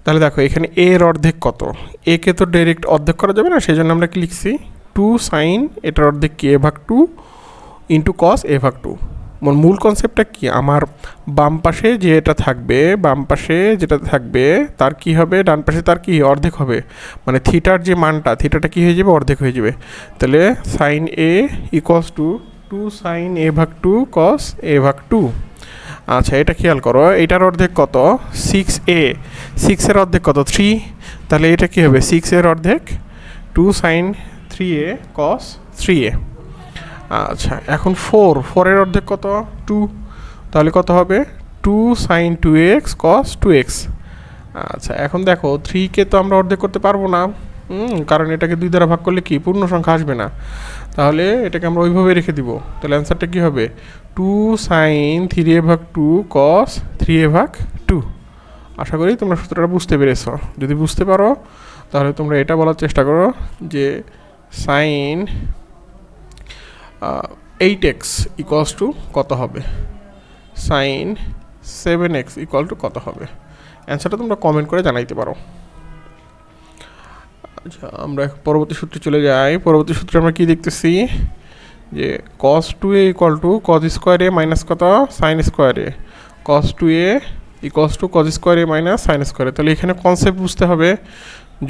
তাহলে দেখো এখানে এ এর অর্ধেক কত, এ কে তো ডাইরেক্ট অর্ধেক করা যাবে না, সেই জন্য আমরা কি লিখছি, টু সাইন এটার অর্ধেক কি, এ ভাগ টু ইন্টু কস এ ভাগ টু। মূল কনসেপ্টটা কি, আমার বাম পাশে যে এটা থাকবে, বাম পাশে যেটা থাকবে তার কি হবে, ডান পাশে তার কি অর্ধেক হবে, মানে থিটার যে মানটা, থিটাটা কি হয়ে যাবে, অর্ধেক হয়ে যাবে। তাহলে sine A equals to two sine A ভাগ টু কস এ ভাগ টু। আচ্ছা, এটা খেয়াল করো, এটার অর্ধেক কত, 6a, 6 এর অর্ধেক কত, 3, তাহলে এটা কি হবে, 6 এর অর্ধেক টু সাইন 3a কস 3a। আচ্ছা, এখন 4 এর অর্ধেক কত, 2, তাহলে কত হবে, 2 সাইন 2x কস 2x। আচ্ছা, এখন দেখো 3কে তো আমরা অর্ধেক করতে পারবো না, কারণ এটাকে 2 দ্বারা ভাগ করলে কি পূর্ণ সংখ্যা আসবে না, তাহলে এটাকে আমরা ওইভাবে রেখে দিব। তাহলে অ্যান্সারটা কী হবে, 2 সাইন 3a ভাগ 2 কস 3a ভাগ 2। আশা করি তোমরা সূত্রটা বুঝতে পেরেছো। যদি বুঝতে পারো তাহলে তোমরা এটা বলার চেষ্টা করো যে সাইন 8x ইকুয়ালস টু কত হবে, সাইন 7x ইকুয়াল টু কত হবে। অ্যান্সারটা তোমরা কমেন্ট করে জানাইতে পারো। আচ্ছা, আমরা পরবর্তী সূত্রে চলে যাই। পরবর্তী সূত্রে আমরা কি দেখতেছি, যে cos 2a equal to cos square A minus কত, sine square A, cos 2a equals to cos square A minus sine square A. তাহলে এখানে কনসেপ্ট বুঝতে হবে,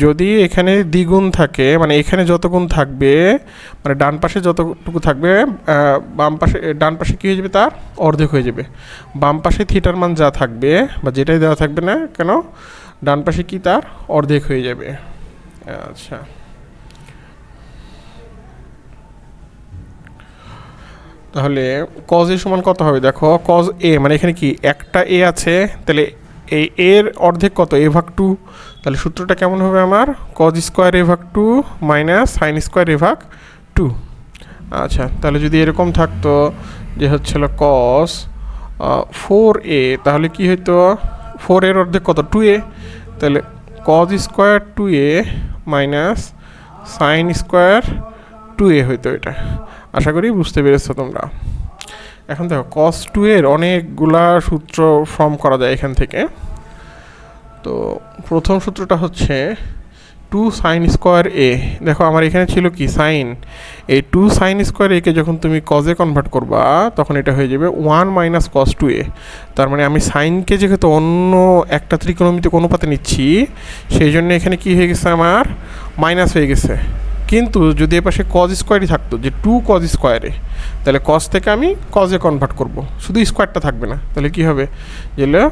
যদি এখানে দ্বিগুণ থাকে, মানে এখানে যত গুণ থাকবে, মানে ডান পাশে যতটুকু থাকবে, বাম পাশে ডান পাশে কী হয়ে যাবে, তার অর্ধেক হয়ে যাবে। বাম পাশে থিটার মান যা থাকবে বা যেটাই দেওয়া থাকবে না কেন, ডান পাশে কি তার অর্ধেক হয়ে যাবে। আচ্ছা, তাহলে কজ এ সমান কত হবে দেখো, কজ এ মানে এখানে কি একটা এ আছে, তাহলে এই এর অর্ধেক কত, এ ভাগ টু। তাহলে সূত্রটা কেমন হবে আমার, কজ স্কোয়ার এ ভাগ two minus sine square A ভাগ টু। আচ্ছা, তাহলে যদি এরকম থাকতো যে হচ্ছিল কস 4a, তাহলে কি হইতো, 4 এর অর্ধেক কত, 2a। তাহলে cos square 2a minus sine square 2a হইতো এটা। আশা করি বুঝতে পেরেছো তোমরা। এখন দেখো কস 2 এর অনেকগুলা সূত্র ফর্ম করা যায় এখান থেকে। তো প্রথম সূত্রটা হচ্ছে 2 সাইন স্কোয়ার এ। দেখো আমার এখানে ছিল কি সাইন, এই 2 সাইন স্কোয়ার একে যখন তুমি কজে কনভার্ট করবা তখন এটা হয়ে যাবে 1 মাইনাস কস 2a। তার মানে আমি সাইনকে যেহেতু অন্য একটা ত্রিকোণমিতিক অনুপাতে নিচ্ছি, সেই জন্য এখানে কি হয়ে গেছে আমার মাইনাস হয়ে গেছে। কিন্তু যদি এ পাশে কজ স্কোয়ারই থাকতো, যে 2 কজ স্কোয়ারে, তাহলে কজ থেকে আমি কজে কনভার্ট করব, শুধু স্কোয়ারটা থাকবে না। তাহলে কি হবে, যেগুলো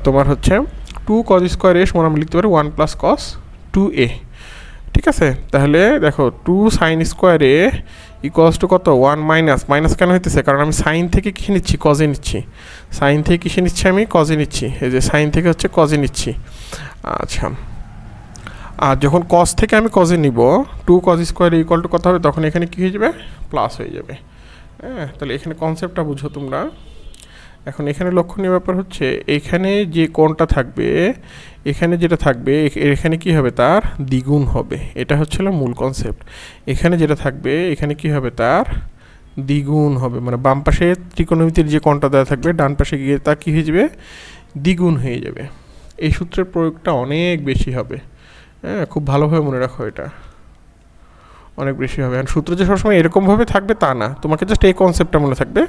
তোমার হচ্ছে 2 কজ স্কোয়ার এ সমান আমি লিখতে পারি 1 প্লাস কস 2a। ঠিক আছে, তাহলে দেখো 2 সাইন স্কোয়ারে ইকুয়ালস টু কত, 1 মাইনাস, মাইনাস কেন হইতেছে, কারণ আমি সাইন থেকে কিসে নিচ্ছি, কজে নিচ্ছি। সাইন থেকে কিসে নিচ্ছি, আমি কজে নিচ্ছি। এই যে সাইন থেকে হচ্ছে কজে নিচ্ছি। আচ্ছা, আর যখন কজ থেকে আমি কজে নিব, 2 কজ স্কোয়ার ইকুয়াল টু কত হবে, তখন এখানে কী হয়ে যাবে, প্লাস হয়ে যাবে। হ্যাঁ, তাহলে এখানে কনসেপ্টটা বুঝো তোমরা। এখন এখানে লক্ষণীয় ব্যাপার হচ্ছে এখানে যে কোণটা থাকবে, এখানে যেটা থাকবে এখানে কি হবে, তার দ্বিগুণ হবে। এটা হচ্ছিল মূল কনসেপ্ট। এখানে যেটা থাকবে এখানে কি হবে, তার দ্বিগুণ হবে। মানে বাম পাশে ত্রিকোণমিতির যে কোণটা দেওয়া থাকবে, ডান পাশে গিয়ে তা কী হয়ে যাবে, দ্বিগুণ হয়ে যাবে। এই সূত্রের প্রয়োগটা অনেক বেশি হবে। হ্যাঁ, খুব ভালোভাবে মনে রাখো, এটা অনেক বেশি হবে। আর সূত্র যে সবসময় এরকমভাবে থাকবে তা না, তোমাকে জাস্ট এই কনসেপ্টটা মনে থাকবে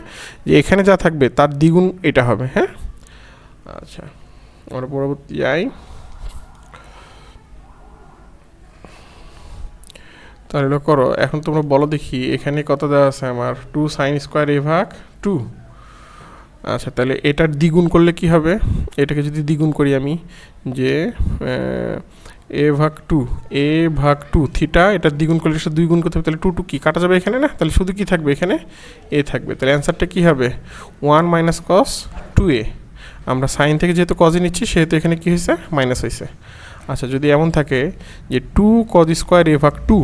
যে এখানে যা থাকবে তার দ্বিগুণ এটা হবে। হ্যাঁ, আচ্ছা, আমরা পরবর্তী যাই। তাহলে করো, এখন তোমরা বলো দেখি এখানে কত দেওয়া আছে আমার, 2 সাইন স্কোয়ার এ ভাগ 2। আচ্ছা, তাহলে এটার দ্বিগুণ করলে কি হবে, এটাকে যদি দ্বিগুণ করি আমি, যে এ ভাগ 2, এ ভাগ 2 থিটা, এটার দ্বিগুণ করলে সেটা 2 গুণ করতে হবে। তাহলে 2 2 কি কাটা যাবে এখানে না, তাহলে শুধু কি থাকবে এখানে, এ থাকবে। তাহলে অ্যান্সারটা কী হবে, 1 মাইনাস কস 2a। আমরা সাইন থেকে যেহেতু কজে নিচ্ছি সেহেতু এখানে কী হয়েছে, মাইনাস হয়েছে। আচ্ছা, যদি এমন থাকে যে 2 কজ স্কোয়ার এ ভাগ 2,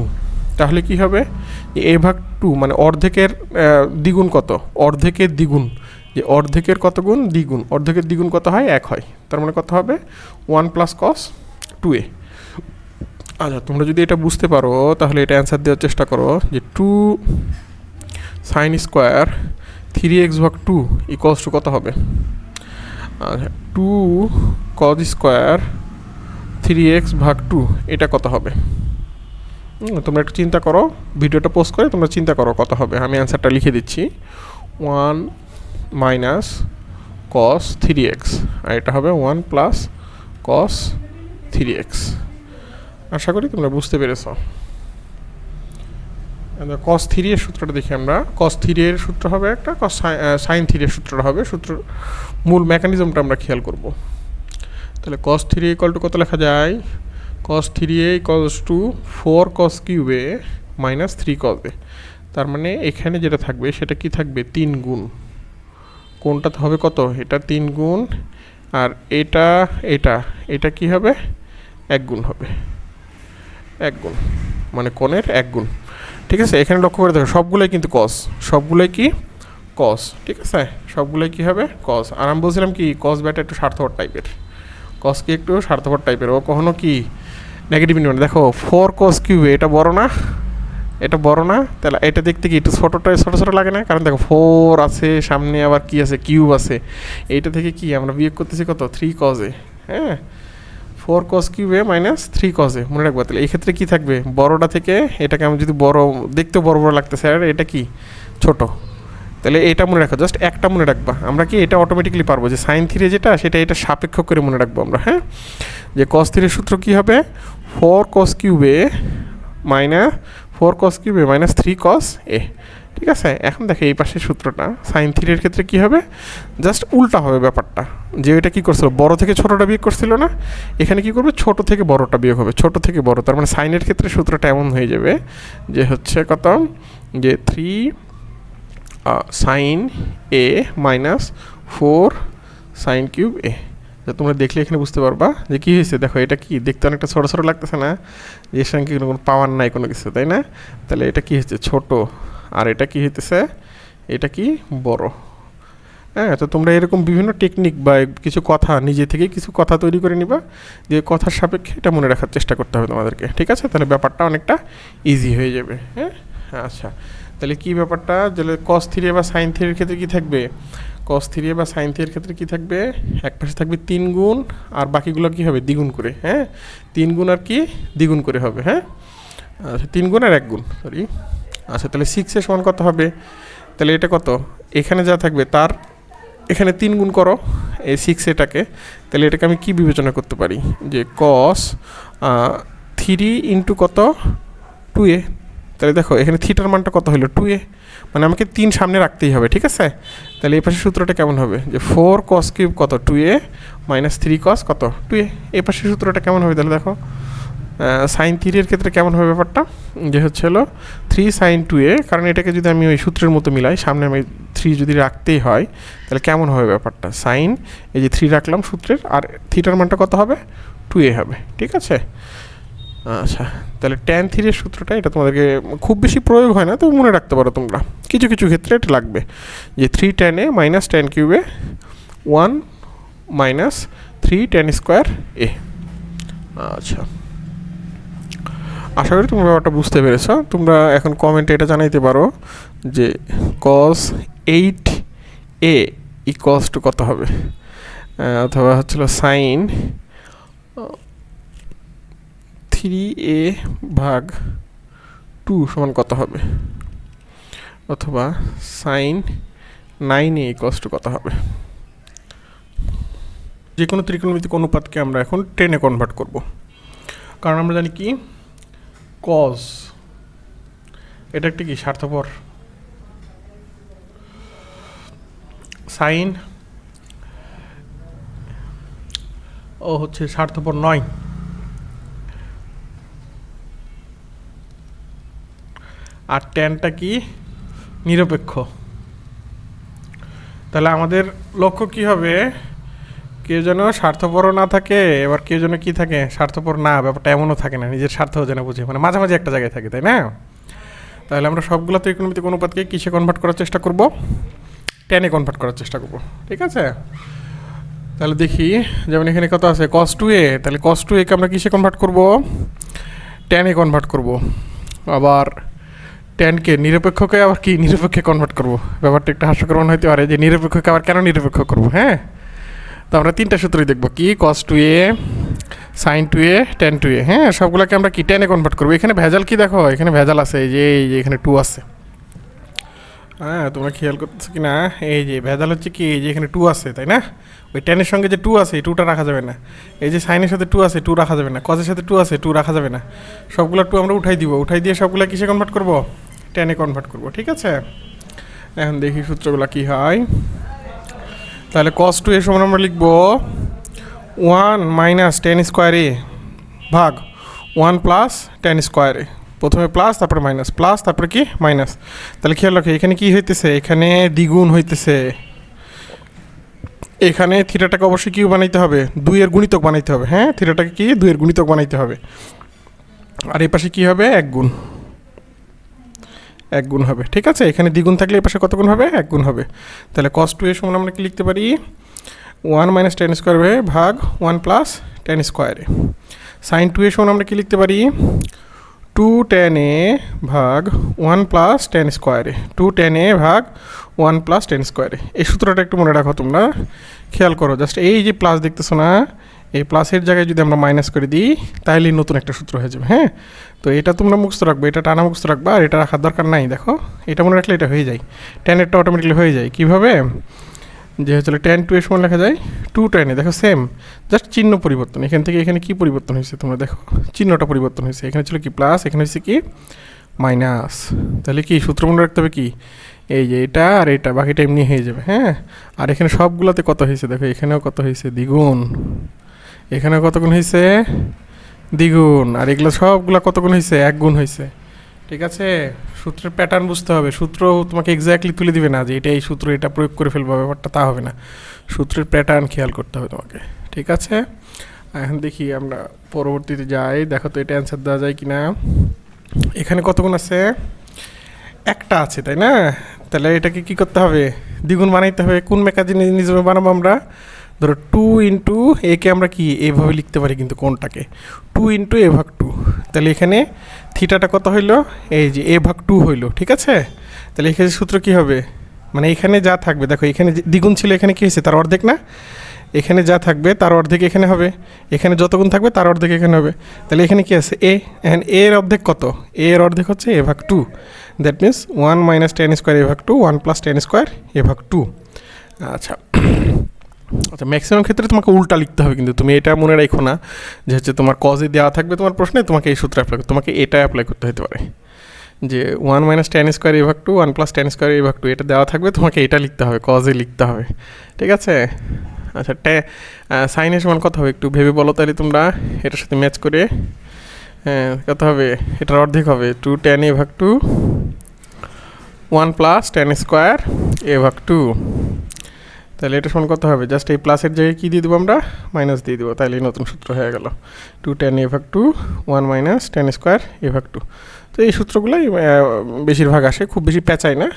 তাহলে কি হবে, এ ভাগ 2 মানে অর্ধেকের দ্বিগুণ কত, অর্ধেকের দ্বিগুণ, যে অর্ধেকের কত গুণ, দ্বিগুণ, অর্ধেকের দ্বিগুণ কত হয়, 1 হয়। তার মানে কত হবে, 1 প্লাস কস 2a। আচ্ছা, তোমরা যদি এটা বুঝতে পারো তাহলে এটা অ্যান্সার দেওয়ার চেষ্টা করো, যে 2 সাইন স্কোয়ার 3x ভাগ 2 ইকুয়ালস টু কত হবে। আচ্ছা, 2 কজ স্কোয়ার 3x ভাগ 2 এটা কত হবে। তোমরা একটু চিন্তা করো, ভিডিওটা পোস্ট করে তোমরা চিন্তা করো কত হবে। আমি অ্যান্সারটা লিখে দিচ্ছি, 1 মাইনাস কস 3x, আর এটা হবে 1 প্লাস কস 3x। আশা করি তোমরা বুঝতে পেরেছ। কস 3 এর সূত্রটা দেখি আমরা। কস 3 এর সূত্র হবে একটা, কস সাইন 3 এর সূত্রটা হবে। সূত্র মূল মেকানিজমটা আমরা খেয়াল করব। তাহলে কস 3 ইকুয়াল টু কত লেখা যায়, কস 3a equals to 4 cos cube A minus 3 কস এ। তার মানে এখানে যেটা থাকবে সেটা কি থাকবে, 3 গুণ। কোনটা হবে কত, এটা 3 গুণ, আর এটা এটা এটা কি হবে, 1 গুণ হবে। 1 গুণ মানে কোণের 1 গুণ। ঠিক আছে, এখানে লক্ষ্য করে দেখো সবগুলোই কিন্তু কস, সবগুলোই কি কস। ঠিক আছে, সবগুলোই কি হবে কস। আর আমি বলছিলাম কি, কস ব্যাটা একটু স্বার্থপর টাইপের, কস কি একটু স্বার্থপর টাইপের, ও কখনো কি নেগেটিভ ইনভার্স। দেখো 4 কস কিউবে এটা বড় না, এটা বড় না, তাহলে এটা দেখতে কি একটু ছোটো ছোটো লাগে না, কারণ দেখো 4 আছে সামনে, আবার কি আছে, কিউব আছে। এইটা থেকে কি আমরা বিয়োগ করতেছি কত, 3 কজে। হ্যাঁ, 4 কস কিউবে মাইনাস 3 কজে, মনে রাখবো। তাহলে এই ক্ষেত্রে কি থাকবে, বড়টা থেকে এটাকে আমি যদি বড় দেখতে বড় বড় লাগতেছে, আর এটা কি ছোট, তাহলে এটা মনে রাখো, জাস্ট একটা মনে রাখবা। আমরা কি এটা অটোমেটিক্যালি পারবো যে সাইন 3 যেটা সেটা এটা সাপেক্ষ করে মনে রাখবো আমরা। হ্যাঁ, যে কস 3 সূত্র কি হবে, 4 কস কিউবে মাইনাস 4 কস কিউবে মাইনাস 3 কস এ। ঠিক আছে, এখন দেখো এই পাশের সূত্রটা সাইন 3 এর ক্ষেত্রে কি হবে, জাস্ট উল্টা হবে ব্যাপারটা। যে এটা কি করছিল, বড় থেকে ছোটটা বিয়োগ করছিল না, এখানে কি করবে, ছোট থেকে বড়টা বিয়োগ হবে, ছোট থেকে বড়। তার মানে সাইনের ক্ষেত্রে সূত্রটা এমন হয়ে যাবে যে হচ্ছে কত, যে 3 সাইন এ মাইনাস 4 সাইন কিউব এ। তোমরা দেখলে এখানে বুঝতে পারবা যে কী হয়েছে। দেখো এটা কি দেখতে অনেকটা ছোটো ছোটো লাগতেছে না, এর সঙ্গে কোনো পাওয়ার নাই কোনো কিছু, তাই না? তাহলে এটা কি হচ্ছে ছোট, আর এটা কি হইতেছে, এটা কি বড়। হ্যাঁ, তো তোমরা এরকম বিভিন্ন টেকনিক বা কিছু কথা নিজে থেকে কিছু কথা তৈরি করে নিবা, যে কথার সাপেক্ষে এটা মনে রাখার চেষ্টা করতে হবে তোমাদেরকে, ঠিক আছে? তাহলে ব্যাপারটা অনেকটা ইজি হয়ে যাবে। হ্যাঁ, আচ্ছা, তাহলে কি ব্যাপারটা, তাহলে কস থিরি বা সাইন থিরির ক্ষেত্রে কি থাকবে, কস থিরি বা সাইন থিরির ক্ষেত্রে কি থাকবে, এক পাশে থাকবে 3 গুণ আর বাকিগুলো কি হবে দ্বিগুণ করে। হ্যাঁ, 3 গুণ আর কি দ্বিগুণ করে হবে। হ্যাঁ, আচ্ছা 3 গুণ আর 1 গুণ, সরি। আচ্ছা, তাহলে 6 সমান কত হবে, তাহলে এটা কত, এখানে যা থাকবে তার এখানে 3 গুণ করো এই 6 এটাকে, তাহলে এটাকে আমি কি বিবেচনা করতে পারি যে কস 3 ইন্টু কত 2a। তাহলে দেখো এখানে থিটার মানটা কত হলো 2a, মানে আমাকে 3 সামনে রাখতেই হবে, ঠিক আছে? তাহলে এই পাশের সূত্রটা কেমন হবে যে 4 cos কিউব কত 2a মাইনাস 3 cos কত 2a। এই পাশের সূত্রটা কেমন হবে তাহলে দেখো সাইন থিরির ক্ষেত্রে কেমন হবে ব্যাপারটা, যে হচ্ছে হলো 3 সাইন 2a, কারণ এটাকে যদি আমি ওই সূত্রের মতো মিলাই, সামনে আমি 3 যদি রাখতেই হয় তাহলে কেমন হবে ব্যাপারটা, সাইন এই যে 3 রাখলাম সূত্রের, আর থিটার মানটা কত হবে 2a হবে, ঠিক আছে? আচ্ছা, তাহলে ট্যান থিরির সূত্রটা, এটা তোমাদেরকে খুব বেশি প্রয়োগ হয় না, তো মনে রাখতে পারো তোমরা, কিছু কিছু ক্ষেত্রে এটা লাগবে, যে 3 ট্যান এ মাইনাস ট্যান কিউবে 1 মাইনাস 3 ট্যান স্কোয়ার এ। আচ্ছা, আশা করি তোমরা ব্যাপারটা বুঝতে পেরেছো। তোমরা এখন কমেন্টে এটা জানাইতে পারো যে cos 8a ইকুয়ালস টু কত হবে, অথবা হচ্ছিল সাইন 3a ভাগ 2 সমান কত হবে, অথবা সাইন 9a ইকুয়ালস টু কত হবে। যে কোনো ত্রিকোণমিতিক অনুপাতকে আমরা এখন টেনে কনভার্ট করব, কারণ আমরা জানি কি কজ এটা একটা কি স্বার্থপর, সাইন ও হচ্ছে স্বার্থপর নয়, আর ট্যানটা কি নিরপেক্ষ। তাহলে আমাদের লক্ষ্য কি হবে, কেউ যেন স্বার্থপরও না থাকে, এবার কেউ যেন কি থাকে স্বার্থপর না, ব্যাপারটা এমনও থাকে না, নিজের স্বার্থও যেন বুঝে, মানে মাঝামাঝি একটা জায়গায় থাকে, তাই না? তাহলে আমরা সবগুলো ত্রিকোণমিতিক অনুপাতকে কিসে কনভার্ট করার চেষ্টা করব, টেনে কনভার্ট করার চেষ্টা করব, ঠিক আছে? তাহলে দেখি, যেমন এখানে কত আছে cos 2a, তাহলে cos 2a কে আমরা কিসে কনভার্ট করব, টেনে কনভার্ট করব। আবার ট্যানকে নিরপেক্ষকে আবার কি নিরপেক্ষে কনভার্ট করব। ব্যাপারটা একটু হাস্যকর মনে হতে পারে যে নিরপেক্ষকে আবার কেন নিরপেক্ষ করব। হ্যাঁ, তো আমরা 3টা সূত্রই দেখব, কি cos 2a sign 2a tan 2a। হ্যাঁ, সবগুলোকে আমরা কি টেনে কনভার্ট করবো। এখানে ভেজাল কি দেখো, এখানে ভেজাল আছে, এই যে এখানে 2 আছে। হ্যাঁ, তোমরা খেয়াল করতেছো কি না, এই যে ভেজাল হচ্ছে কি, এই যে এখানে 2 আছে, তাই না? ওই টেনের সঙ্গে যে 2 আছে এই 2টা রাখা যাবে না, এই যে সাইনের সাথে 2 আছে 2 রাখা যাবে না, কজের সাথে 2 আছে 2 রাখা যাবে না, সবগুলো 2 আমরা উঠাই দিব, উঠাই দিয়ে সবগুলো কিসে কনভার্ট করব, টেনে কনভার্ট করব, ঠিক আছে? এখন দেখি সূত্রগুলো কি হয়। তাহলে cos 2a সমান আমরা লিখব 1 মাইনাস টেন স্কোয়ার এ ভাগ 1 প্লাস টেন স্কোয়ার এ। প্রথমে প্লাস, তারপরে মাইনাস, প্লাস তারপরে কি মাইনাস। তাহলে খেয়াল রাখো এখানে কি হইতেছে, এখানে দ্বিগুণ হইতেছে, এখানে থিটাটাকে অবশ্যই কি বানাইতে হবে, 2 এর গুণিতক বানাইতে হবে। হ্যাঁ, থিটাটাকে কি 2 এর গুণিতক বানাইতে হবে, আর এই পাশে কি হবে 1 গুণ, 1 গুণ হবে, ঠিক আছে? এখানে দ্বিগুণ থাকলে এই পাশে কত গুণ হবে, 1 গুণ হবে। তাহলে cos 2a সমান আমরা কি লিখতে পারি, 1 মাইনাস টেন স্কোয়ার ভাগ 1 প্লাস টেন স্কোয়ার এ। সাইন 2a সমান আমরা কি লিখতে পারি, 2 tan a ভাগ 1 plus tan square A, 2 tan a ভাগ 1 প্লাস টেন স্কোয়ার এ। এই সূত্রটা একটু মনে রাখো তোমরা, খেয়াল করো, জাস্ট এই যে প্লাস দেখতেছো না, এই প্লাসের জায়গায় যদি আমরা মাইনাস করে দিই তাহলেই নতুন একটা সূত্র হয়ে যাবে। হ্যাঁ, তো এটা তোমরা মুখস্থ রাখবে, এটা টানা মুখস্থ রাখবা, আর এটা রাখার দরকার নাই। দেখো এটা মনে রাখলে এটা হয়ে যায়, ট্যানেরটা অটোমেটিকলি হয়ে যায়। কীভাবে, যে হচ্ছে tan 2a সমান লেখা যায় 2 tan a, দেখো সেম, জাস্ট চিহ্ন পরিবর্তন। এখান থেকে এখানে কি পরিবর্তন হয়েছে তোমরা দেখো, চিহ্নটা পরিবর্তন হয়েছে, এখানে ছিল কি প্লাস, এখানে হচ্ছে কি মাইনাস। তাহলে কি সূত্র মনে রাখতে হবে কি, এই যে এটা আর এটা, বাকিটা এমনি হয়ে যাবে। হ্যাঁ, আর এখানে সবগুলোতে কত হয়েছে দেখো, এখানেও কত হয়েছে দ্বিগুণ, এখানেও কত গুণ হয়েছে দ্বিগুণ, আর এগুলো সবগুলো কত গুণ হয়েছে 1 গুণ হয়েছে। ঠিক আছে, সূত্রের প্যাটার্ন বুঝতে হবে। সূত্র তোমাকে এক্স্যাক্টলি তুলে দিবে না যে এটা এই সূত্র, এটা প্রয়োগ করে ফেলবো, ব্যাপারটা তা হবে না। সূত্রের প্যাটার্ন খেয়াল করতে হবে তোমাকে, ঠিক আছে। এখন দেখি আমরা পরবর্তীতে যাই, দেখো তো এটা অ্যান্সার দেওয়া যায় কি না। এখানে কতগুণ আছে? একটা আছে, তাই না? তাহলে এটাকে কি করতে হবে? দ্বিগুণ বানাইতে হবে। কোন মেকানিজমে বানাবো আমরা? ধরো 2 ইন্টু একে আমরা কি এইভাবে লিখতে পারি, কিন্তু কোনটাকে 2 ইন্টু এ ভাগ 2। তাহলে এখানে থিটাটা কত হইলো? এই যে এ ভাগ 2 হইলো, ঠিক আছে। তাহলে এখানে সূত্র কি হবে? মানে এখানে যা থাকবে, দেখো এখানে দ্বিগুণ ছিল, এখানে কি হয়েছে? তার অর্ধেক না? এখানে যা থাকবে তার অর্ধেক এখানে হবে, এখানে যত গুণ থাকবে তার অর্ধেক এখানে হবে। তাহলে এখানে কি আছে? এ। এখন এর অর্ধেক কত? এর অর্ধেক হচ্ছে এ ভাগ 2। That means 1 minus tan square A ভাগ 2, 1 প্লাস tan স্কোয়ার এ ভাগ 2। আচ্ছা আচ্ছা, ম্যাক্সিমাম ক্ষেত্রে তোমাকে উল্টা লিখতে হবে, কিন্তু তুমি এটা মনে রাখো না যে হচ্ছে তোমার কজে দেওয়া থাকবে তোমার প্রশ্নে, তোমাকে এই সূত্র অ্যাপ্লাই করতে, তোমাকে এটা অ্যাপ্লাই করতে হতে পারে যে 1 মাইনাস tan স্কোয়ার এ ভাগ 2, 1 প্লাস tan স্কোয়ার এ ভাগ 2, এটা দেওয়া থাকবে, তোমাকে এটা লিখতে হবে, কজে লিখতে হবে, ঠিক আছে। আচ্ছা, সাইনের সমান কত হবে একটু ভেবে বলো তাহলে তোমরা, এটার সাথে ম্যাচ করে। কত হবে? এটার অর্ধেক হবে 2 tan এ ভাগ 2, 1 প্লাস tan স্কোয়ার এ ভাগ 2। তাহলে এটা সমান কত হবে? জাস্ট এই প্লাসের জায়গায় কী দিয়ে দেবো আমরা? মাইনাস দিয়ে দেবো, তাহলে নতুন সূত্র হয়ে গেল 2 tan এ ভাগ 2, 1 মাইনাস tan স্কোয়ার এ ভাগ 2। তো এই সূত্রগুলোই বেশিরভাগ আসে, খুব বেশি পেঁচায় না।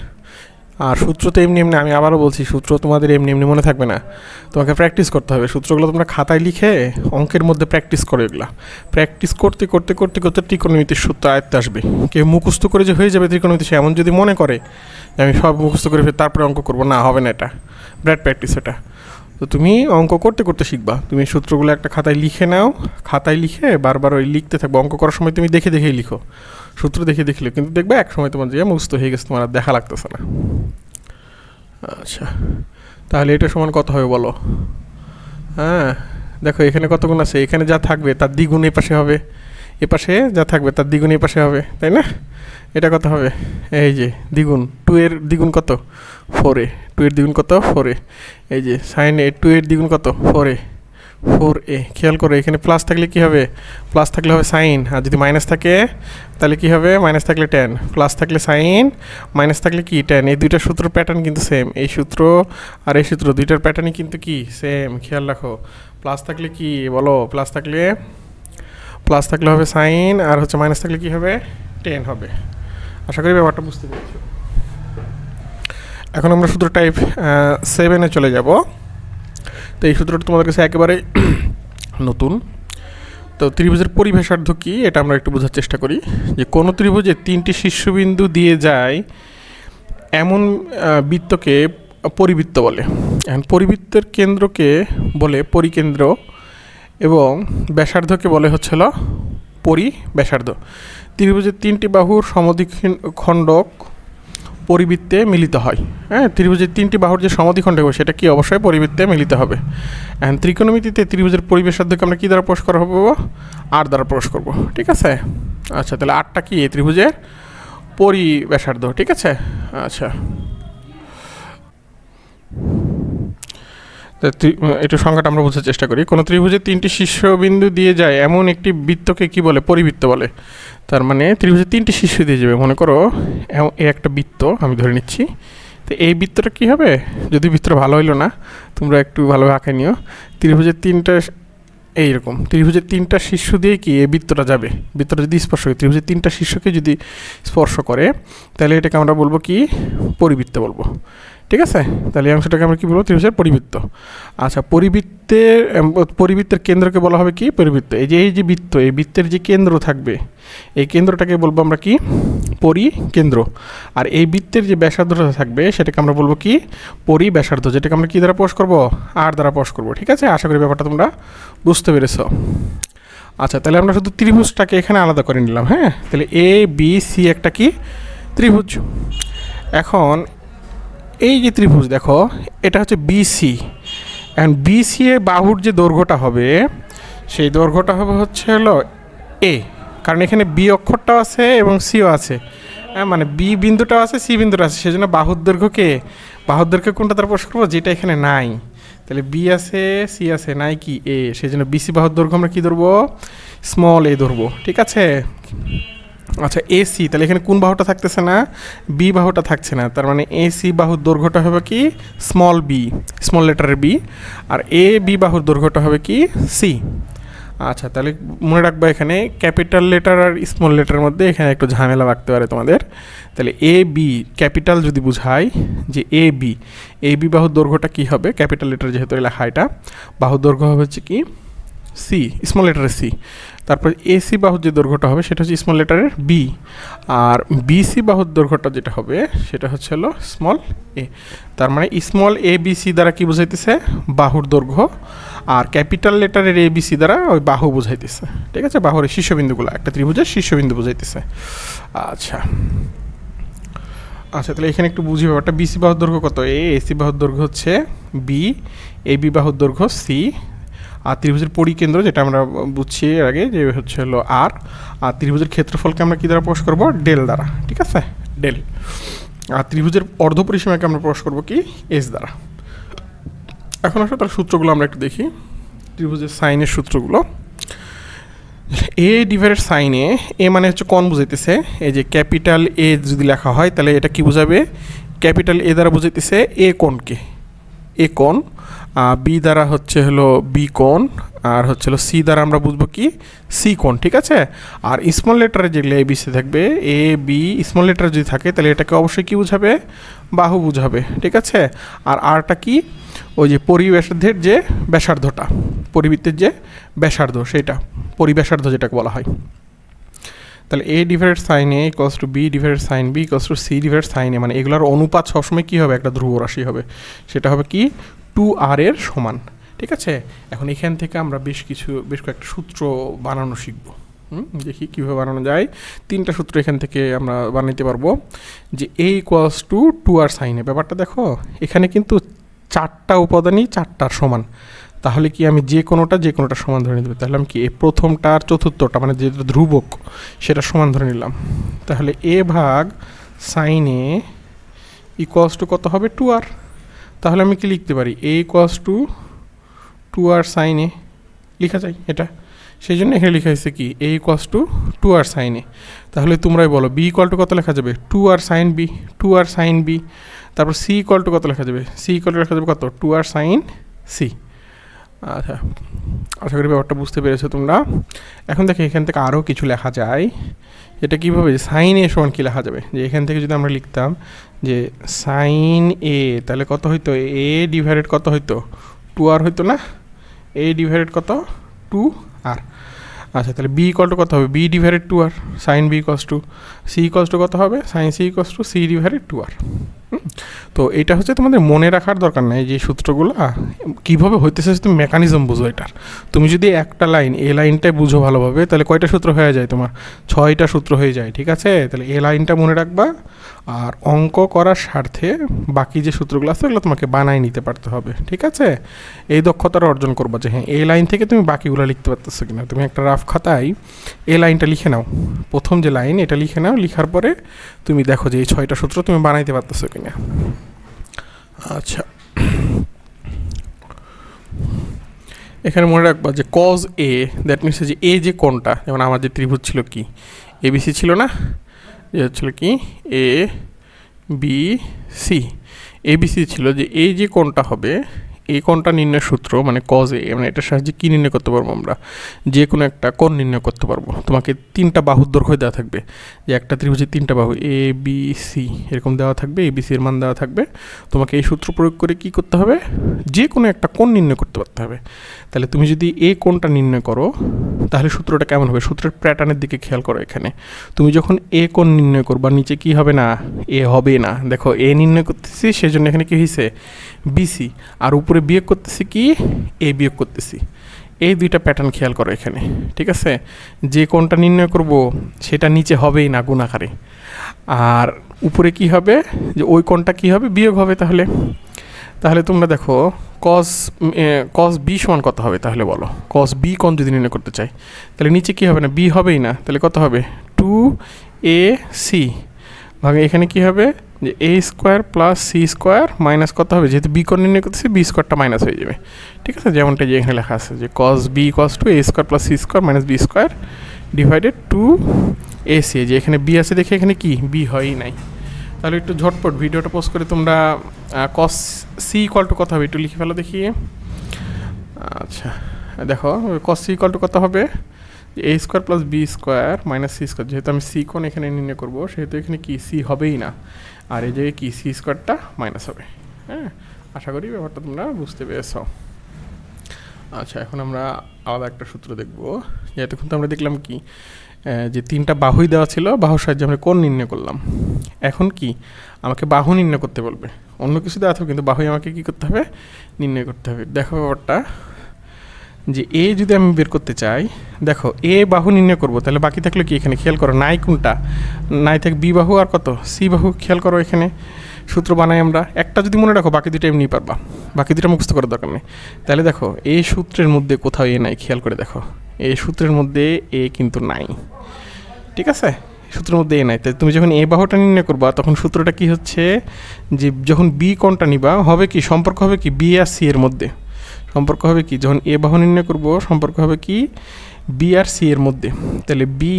আর সূত্র তো এমনি এমনি, আমি আবারও বলছি, সূত্র তোমাদের এমনি এমনি মনে থাকবে না, তোমাকে প্র্যাকটিস করতে হবে। সূত্রগুলো তোমরা খাতায় লিখে অঙ্কের মধ্যে প্র্যাকটিস করো। এগুলা প্র্যাকটিস করতে করতে করতে করতে ত্রিকোণমিতির সূত্র আয়ত্তে আসবে। কেউ মুখস্থ করে যে হয়ে যাবে ত্রিকোণমিতি, সে এমন যদি মনে করে যে আমি সব মুখস্থ করে ফের তারপরে অঙ্ক করবো, না, হবে না, এটা ব্র্যাড প্র্যাকটিস। এটা তো তুমি অঙ্ক করতে করতে শিখবা। তুমি সূত্রগুলো একটা খাতায় লিখে নাও, খাতায় লিখে বারবার ওই লিখতে থাকবো। অঙ্ক করার সময় তুমি দেখে দেখেই লিখো, সূত্র দেখে দেখলে, কিন্তু দেখবে এক সময় তোমার যে মুখস্থ হয়ে গেছে, তোমার আর দেখা লাগতেছে না। আচ্ছা, তাহলে এটা সমান কত হবে বলো? হ্যাঁ, দেখো এখানে কত গুণ আছে, এখানে যা থাকবে তার দ্বিগুণ এ পাশে হবে, এ পাশে যা থাকবে তার দ্বিগুণ এ পাশে হবে, তাই না? এটা কত হবে? এই যে দ্বিগুণ, 2 এর দ্বিগুণ কত? 4a। 2 এর দ্বিগুণ কত? 4a। এই যে সাইন এ, 2 এর দ্বিগুণ কত? 4a। 4a। খেয়াল করো, এখানে প্লাস থাকলে কি হবে? প্লাস থাকলে হবে সাইন, আর যদি মাইনাস থাকে তাহলে কি হবে? মাইনাস থাকলে ট্যান, প্লাস থাকলে সাইন, মাইনাস থাকলে কি? ট্যান। এই দুইটার সূত্র প্যাটার্ন কিন্তু সেম, এই সূত্র আর এই সূত্র দুইটার প্যাটার্নই কিন্তু কি সেম, খেয়াল রাখো। প্লাস থাকলে কি বলো? প্লাস থাকলে হবে সাইন, আর হচ্ছে মাইনাস থাকলে কি হবে? ট্যান হবে। আশা করি ব্যাপারটা বুঝতে পেরেছো। এখন আমরা সূত্র টাইপ 7-এ চলে যাব। তো এই সূত্রটা তোমাদের কাছে একেবারে নতুন। তো ত্রিভুজের পরিভাষার্ধ কী, এটা আমরা একটু বোঝার চেষ্টা করি। যে কোনো ত্রিভুজে 3টি শীর্ষবিন্দু দিয়ে যায় এমন বৃত্তকে পরিবৃত্ত বলে। এখন পরিবৃত্তের কেন্দ্রকে বলে পরিকেন্দ্র, এবং ব্যাসার্ধকে বলে হচ্ছিল পরিব্যাসার্ধ। ত্রিভুজের 3টি বাহুর সমদ্বিখণ্ডক পরিবৃত্তে মিলিত হয়। হ্যাঁ, ত্রিভুজের 3টি বাহুর যে সমদ্বিখণ্ড হবে সেটা কি অবশ্যই পরিবৃত্তে মিলিত হবে। এখন ত্রিকোণমিতিতে ত্রিভুজের পরিব্যাসার্ধকে আমরা কী দ্বারা প্রকাশ করা হবে? আর দ্বারা প্রকাশ করব, ঠিক আছে। আচ্ছা, তাহলে আরটা কি? ত্রিভুজের পরিব্যাসার্ধ, ঠিক আছে। আচ্ছা, একটু সংখ্যাটা আমরা বোঝার চেষ্টা করি। কোনো ত্রিভুজের 3টি শীর্ষবিন্দু দিয়ে যায় এমন একটি বৃত্তকে কি বলে? পরিবৃত্ত বলে। তার মানে ত্রিভুজের 3টি শীর্ষ দিয়ে যাবে, মনে করো এই একটা বৃত্ত আমি ধরে নিচ্ছি। তো এই বৃত্তটা কী হবে? যদি বৃত্তটা ভালো হইলো না, তোমরা একটু ভালোভাবে আঁকে নিও। ত্রিভুজের 3টা এইরকম, ত্রিভুজের 3টা শীর্ষ দিয়ে কি এই বৃত্তটা যাবে। বৃত্তটা যদি স্পর্শ করে, ত্রিভুজের 3টা শীর্ষকে যদি স্পর্শ করে, তাহলে এটাকে আমরা বলবো কি? পরিবৃত্ত বলবো, ঠিক আছে। তাহলে এই অংশটাকে আমরা কী বলবো? ত্রিভুজের পরিবৃত্ত। আচ্ছা, পরিবৃত্তের কেন্দ্রকে বলা হবে কি? পরিবৃত্ত। এই যে বৃত্ত, এই বৃত্তের যে কেন্দ্র থাকবে, এই কেন্দ্রটাকে বলবো আমরা কি? পরিকেন্দ্র। আর এই বৃত্তের যে ব্যাসার্ধটা থাকবে সেটাকে আমরা বলবো কি? পরিব্যাসার্ধ, যেটাকে আমরা কি দ্বারা প্রকাশ করবো? আর দ্বারা প্রকাশ করবো, ঠিক আছে। আশা করি ব্যাপারটা তোমরা বুঝতে পেরেছো। আচ্ছা, তাহলে আমরা শুধু ত্রিভুজটাকে এখানে আলাদা করে নিলাম। হ্যাঁ, তাহলে এ বি সি একটা কি? ত্রিভুজ। এখন এই যে ত্রিভুজ দেখো, এটা হচ্ছে বিসি। এখন বিসি এর বাহুর যে দৈর্ঘ্যটা হবে, সেই দৈর্ঘ্যটা হবে হচ্ছে হলো এ, কারণ এখানে বি অক্ষরটাও আছে এবং সিও আছে। হ্যাঁ, মানে বি বিন্দুটাও আছে, সি বিন্দুটা আছে, সেই জন্য বাহুর দৈর্ঘ্যকে, বাহুর দৈর্ঘ্য কোনটা তার প্রকাশ করবো? যেটা এখানে নাই। তাহলে বি আছে, সি আছে, নাই কি? এ। সেই জন্য বিসি বাহুর দৈর্ঘ্য আমরা কী ধরবো? স্মল এ ধরবো, ঠিক আছে। আচ্ছা এসি, তাহলে এখানে কোন বাহুটা থাকতেছে না? বি বাহুটা থাকছে না, তার মানে এসি বাহুর দৈর্ঘ্যটা হবে কি small B, small লেটারের B, R A B বাহুর দৈর্ঘ্যটা হবে কি সি। আচ্ছা তাহলে মনে রাখবা এখানে ক্যাপিটাল লেটার আর স্মল লেটারের মধ্যে এখানে একটু ঝামেলা রাখতে পারে তোমাদের। তাহলে এ বি ক্যাপিটাল যদি বুঝাই যে এ বি বাহুর দৈর্ঘ্যটা কী হবে, ক্যাপিটাল লেটার যেহেতু লেখা এটা, বাহুর দৈর্ঘ্য হবে হচ্ছে কি সি, স্মল লেটারের সি। তারপর এসি বাহুর যে দৈর্ঘ্যটা হবে সেটা হচ্ছে স্মল লেটারের বি, আর বিসি বাহুর দৈর্ঘ্যটা যেটা হবে সেটা হচ্ছে হলো স্মল এ। তার মানে স্মল এ বি সি দ্বারা কি বোঝাইতেছে, বাহুর দৈর্ঘ্য, আর ক্যাপিটাল লেটারের এ বি সি দ্বারা ওই বাহু বোঝাইতেছে। ঠিক আছে, বাহুর শীর্ষবিন্দুগুলো, একটা ত্রিভুজের শীর্ষবিন্দু বোঝাইতেছে। আচ্ছা আচ্ছা তাহলে এখানে একটু বুঝি ব্যাপারটা। বিসি বাহুর দৈর্ঘ্য কত এ, এসি বাহুর দৈর্ঘ্য হচ্ছে বি, এ বি বাহুর দৈর্ঘ্য সি, আর ত্রিভুজের পরিকেন্দ্র যেটা আমরা বুঝছি এর আগে যে হচ্ছে হলো আর ত্রিভুজের ক্ষেত্রফলকে আমরা কী দ্বারা প্রকাশ করবো, ডেল দ্বারা। ঠিক আছে, ডেল। আর ত্রিভুজের অর্ধপরিসীমাকে আমরা প্রকাশ করবো কি এস দ্বারা। এখন আসলে তার সূত্রগুলো আমরা একটু দেখি, ত্রিভুজের সাইনের সূত্রগুলো। এ ডিভাইডেড সাইন এ মানে হচ্ছে কোণ বুঝাইতেছে। এই যে ক্যাপিটাল এ যদি লেখা হয় তাহলে এটা কি বোঝাবে, ক্যাপিটাল এ দ্বারা বুঝাইতেছে এ কোণকে, এ কোণ, বি দ্বারা হচ্ছে হলো বি কোণ, আর হচ্ছে হলো সি দ্বারা আমরা বুঝবো কি সি কোণ। ঠিক আছে, আর স্মল লেটারে যেগুলো এ বি সি থাকবে, এ বি স্মল লেটার যদি থাকে তাহলে এটাকে অবশ্যই কি বুঝাবে, বাহু বুঝাবে। ঠিক আছে, আর আরটা কি, ওই যে পরিব্যাসার্ধের যে ব্যাসার্ধটা, পরিবৃত্তের যে ব্যাসার্ধ সেটা, পরিব্যাসার্ধ যেটাকে বলা হয়। তাহলে A divided sine A equals to B divided sine B equals to C divided sine A, মানে এগুলোর অনুপাত সবসময় কী হবে, একটা ধ্রুব রাশি হবে, সেটা হবে কি 2r এর সমান। ঠিক আছে, এখন এখান থেকে আমরা বেশ কয়েকটা সূত্র বানানো শিখব। দেখি কীভাবে বানানো যায়। 3টা সূত্র এখান থেকে আমরা বানাইতে পারবো। যে এ ইকোয়ালস টু 2r সাইন এ, ব্যাপারটা দেখো এখানে কিন্তু 4টা উপাদানই 4টার সমান, তাহলে কি আমি যে কোনোটা সমান ধরে নিতে পারি। তাহলে আমি কি এই প্রথমটা আর চতুর্থটা মানে যেটা ধ্রুবক সেটা সমান ধরে নিলাম। তাহলে এ ভাগ সাইন এ ইকুয়ালস টু কত হবে 2r। তাহলে আমি কি লিখতে পারি, এ ইকুয়ালস টু 2r সাইন এ লেখা যায় এটা, সেই জন্য এখানে লেখা হয়েছে কি এ ইকুয়ালস টু 2r সাইন এ। তাহলে তোমরাই বলো বি ইকুয়াল টু কত লেখা যাবে, 2r sine B, 2r sine B. তারপর সি ইকুয়াল টু কত লেখা যাবে, সি ইকুয়াল টু লেখা যাবে কত, 2r সাইন সি। আচ্ছা আশা করি ব্যাপারটা বুঝতে পেরেছো তোমরা। এখন দেখো এখান থেকে আরও কিছু লেখা যায়। এটা কীভাবে, সাইন এ সমান কী লেখা যাবে, যে এখান থেকে যদি আমরা লিখতাম যে সাইন এ, তাহলে কত হইতো, এ ডিভাইডেড কত হইতো 2r হইতো না, এ ডিভাইডেড কত 2r। আচ্ছা তাহলে বি ইকুয়াল টু কত হবে, B divided 2r, sine B equals to, C equals to কত হবে, sine C equals to C divided 2r। তো এটা হচ্ছে তোমাদের মনে রাখার দরকার নেই যে সূত্রগুলো কীভাবে হইতেছে, তুমি মেকানিজম বুঝো এটার। তুমি যদি একটা লাইন এ লাইনটাই বুঝো ভালোভাবে তাহলে কয়টা সূত্র হয়ে যায় তোমার, 6টা সূত্র হয়ে যায়। ঠিক আছে, তাহলে এ লাইনটা মনে রাখবা, আর অঙ্ক করার স্বার্থে বাকি যে সূত্রগুলো আছে ওগুলো তোমাকে বানাই নিতে পারতে হবে। ঠিক আছে, এই দক্ষতাটা অর্জন করবা যে হ্যাঁ এই লাইন থেকে তুমি বাকিগুলো লিখতে পারতেছো কিনা। তুমি একটা রাফ খাতায় এই লাইনটা লিখে নাও, প্রথম যে লাইন এটা লিখে নাও, লিখার পরে তুমি দেখো যে এই 6টা সূত্র তুমি বানাইতে পারতেছো কিনা। আচ্ছা এখানে মনে রাখবা যে কজ এ, দ্যাট মিনস যে এ যে কোণটা, যেমন আমার যে ত্রিভুজ ছিল কি এবিসি ছিল না, যে হচ্ছিল কি এ বি সি, এবিসি ছিল, যে এই যে কোণটা হবে এই কোণটা নির্ণয়ের সূত্র মানে কজ এ, মানে এটার সাহায্যে কী নির্ণয় করতে পারবো আমরা, যে কোনো একটা কোণ নির্ণয় করতে পারবো। তোমাকে 3টা বাহুর দৈর্ঘ্য দেওয়া থাকবে, যে একটা ত্রিভুজের 3টা বাহু এ বি সি এরকম দেওয়া থাকবে, এ বি সি এর মান দেওয়া থাকবে। তোমাকে এই সূত্র প্রয়োগ করে কি করতে হবে, যে কোনো একটা কোণ নির্ণয় করতে পারতে হবে। তাহলে তুমি যদি এই কোণটা নির্ণয় করো তাহলে সূত্রটা কেমন হবে, সূত্রের প্যাটার্নের দিকে খেয়াল করো। এখানে তুমি যখন এ কোণ নির্ণয় করবা নিচে কি হবে না, এ হবে না। দেখো এ নির্ণয় করতেছি সেজন্য এখানে কি হয়েছে বিসি, আর উপরে বিয়োগ করতেছি কি এ বিয়োগ করতেছি। এই 2টা প্যাটার্ন খেয়াল করো এখানে। ঠিক আছে, যে কোণটা নির্ণয় করব সেটা নিচে হবেই না গুণাকারে, আর উপরে কি হবে, যে ওই কোণটা কি হবে বিয়োগ হবে। তাহলে তোমরা দেখো কস বি সমান কত হবে, তাহলে বলো কস বি কোণ যদি নির্ণয় করতে চাই তাহলে নিচে কি হবে না, বি হবেই না, তাহলে কত হবে 2ac ভাগে এখানে কি হবে যে A square plus C square minus কত হবে, যেহেতু বি কোণ নির্ণয় করতেছি বি স্কোয়ারটা মাইনাস হয়ে যাবে। ঠিক আছে, যেমনটা যে এখানে লেখা আছে যে cos B cos to A square plus C square minus B square divided two AC, যে এখানে বি আছে দেখে এখানে কি বি হয়ই নাই। তাহলে একটু ঝটপট ভিডিওটা পোস্ট করে তোমরা কস সি ইকুয়াল টু কত হবে একটু লিখে ফেলো দেখি। আচ্ছা দেখো কস সি ইকুয়াল টু কত হবে, A square plus B square minus C square. যেহেতু আমি সি কোণ এখানে নির্ণয় করবো সেহেতু এখানে কি সি হবেই না, আর এই জায়গায় কি সি স্কোয়ারটা মাইনাস হবে। হ্যাঁ, আশা করি ব্যাপারটা তোমরা বুঝতে পেরেছ। আচ্ছা এখন আমরা আলাদা একটা সূত্র দেখব। এতক্ষণ তো আমরা দেখলাম কি যে তিনটা বাহুই দেওয়া ছিল, বাহুর সাহায্যে আমরা কোণ নির্ণয় করলাম। এখন কি আমাকে বাহু নির্ণয় করতে বলবে, অন্য কিছু দেওয়া থাকবে কিন্তু বাহুই আমাকে কী করতে হবে, নির্ণয় করতে হবে। দেখো ব্যাপারটা যে এ যদি আমি বের করতে চাই, দেখো এ বাহু নির্ণয় করব, তাহলে বাকি থাকলে কি এখানে খেয়াল করো নাই কোনটা, নাই থাকে বি বাহু আর কত সি বাহু। খেয়াল করো এখানে সূত্র বানাই আমরা, একটা যদি মনে রাখো বাকি দুটো এমনি পারবা, বাকি দুটো মুখস্থ করার দরকার নেই। তাহলে দেখো এই সূত্রের মধ্যে কোথাও এ নাই, খেয়াল করে দেখো এই সূত্রের মধ্যে এ কিন্তু নাই, ঠিক আছে, সূত্রের মধ্যে এ নাই। তাই তুমি যখন এ বাহুটা নির্ণয় করবা তখন সূত্রটা কি হচ্ছে যে যখন বি কোণটা নিবা হবে কি সম্পর্ক হবে কি বি আর সি এর মধ্যে সম্পর্ক হবে কি, যখন এ বাহু নির্ণয় করব সম্পর্ক হবে কি বি আর সি এর মধ্যে। তাহলে বি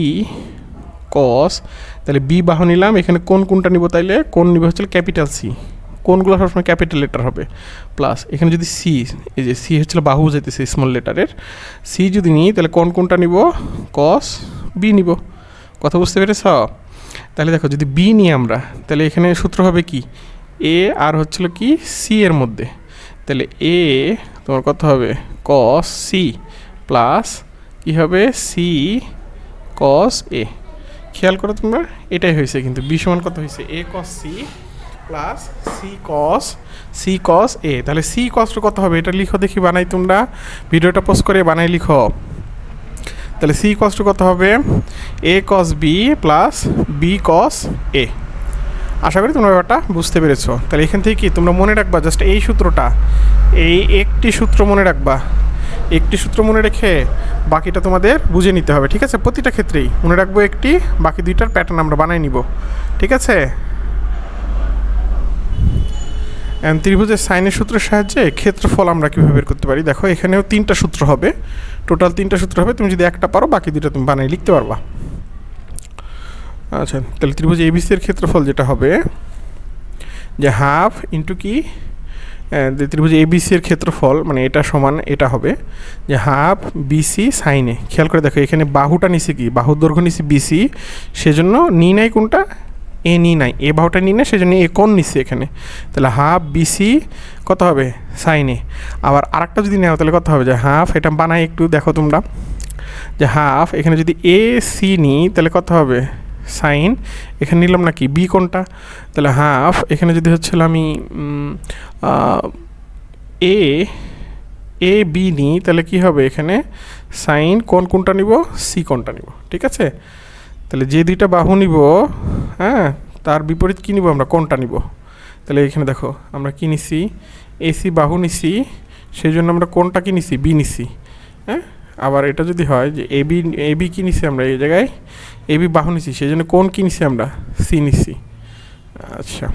কস, তাহলে বি বাহু নিলাম, এখানে কোনটা নিব, তাইলে কোন নিব হচ্ছে ক্যাপিটাল সি, কোনগুলো সবসময় ক্যাপিটাল লেটার হবে, প্লাস এখানে যদি সি, এই যে সি হচ্ছিল বাহু যাইতেছে স্মল লেটারের, সি যদি নিই তাহলে কোনটা নিব কস বি নিব। কথা বুঝতে পেরেছ? তাহলে দেখো যদি বি নিই আমরা তাহলে এখানে সূত্র হবে কি এ আর হচ্ছিল কি সি এর মধ্যে, তাহলে এ তোমার কত হবে কস সি প্লাস কী হবে সি কস এ। খেয়াল করো তোমরা এটাই হয়েছে, কিন্তু বি সমান কত হয়েছে এ কস সি প্লাস সি কস এ। তাহলে সি কসটা কত হবে এটা লিখো দেখি, বানাই তোমরা ভিডিওটা পোস্ট করে বানাই লিখো। তাহলে সি কসটা কত হবে এ কস বি প্লাস বি কস এ। আশা করি তোমরা ব্যাপারটা বুঝতে পেরেছো। তাহলে এখান থেকে কি তোমরা মনে রাখবা জাস্ট এই সূত্রটা, এই একটি সূত্র মনে রাখবা, একটি সূত্র মনে রেখে বাকিটা তোমাদের বুঝে নিতে হবে, ঠিক আছে? প্রতিটা ক্ষেত্রেই মনে রাখবো একটি, বাকি দুইটার প্যাটার্ন আমরা বানাই নিব, ঠিক আছে? ত্রিভুজের সাইনের সূত্রের সাহায্যে ক্ষেত্রফল আমরা কীভাবে বের করতে পারি, দেখো এখানেও তিনটা সূত্র হবে, টোটাল তিনটা সূত্র হবে, তুমি যদি একটা পারো বাকি দুটো তুমি বানাই লিখতে পারবা। আচ্ছা তাহলে ত্রিভুজ এবিসি এর ক্ষেত্রফল যেটা হবে যে হাফ ইন্টু কি ত্রিভুজ এবিসি এর ক্ষেত্রফল মানে এটা সমান এটা হবে যে হাফ বিসি সাইনে। খেয়াল করে দেখো এখানে বাহুটা নিচে কি বাহুর দৈর্ঘ্য নিচে বিসি, সেজন্য নি নাই কোনটা এ নি নাই, এ বাহুটা নি না সেজন্য এ কোণ নিচ্ছে এখানে, তাহলে হাফ বিসি কত হবে সাইনে। আবার আরেকটা যদি নেও তাহলে কত হবে যে হাফ, এটা বানাই একটু দেখো তোমরা যে হাফ এখানে যদি এ সি নিই তাহলে কত হবে সাইন, এখানে নিলাম নাকি বি কোনটা, তাহলে হাফ এখানে যদি হচ্ছিল আমি এ বি নিই তাহলে কি হবে এখানে সাইন কোনটা নিব সি কোনটা নিব, ঠিক আছে? তাহলে যে দুইটা বাহু নিব হ্যাঁ তার বিপরীত কী নিব আমরা কোনটা নিব, তাহলে এখানে দেখো আমরা কী নিছি এসি বাহু নিছি, সেই জন্য আমরা কোনটা কী নিছি বি নিছি। হ্যাঁ আবার এটা যদি হয় যে এবি কী নিছি আমরা এই জায়গায় এবি বাহু নিছি, সেই জন্য কোন কী নিছি আমরা সি নিছি। আচ্ছা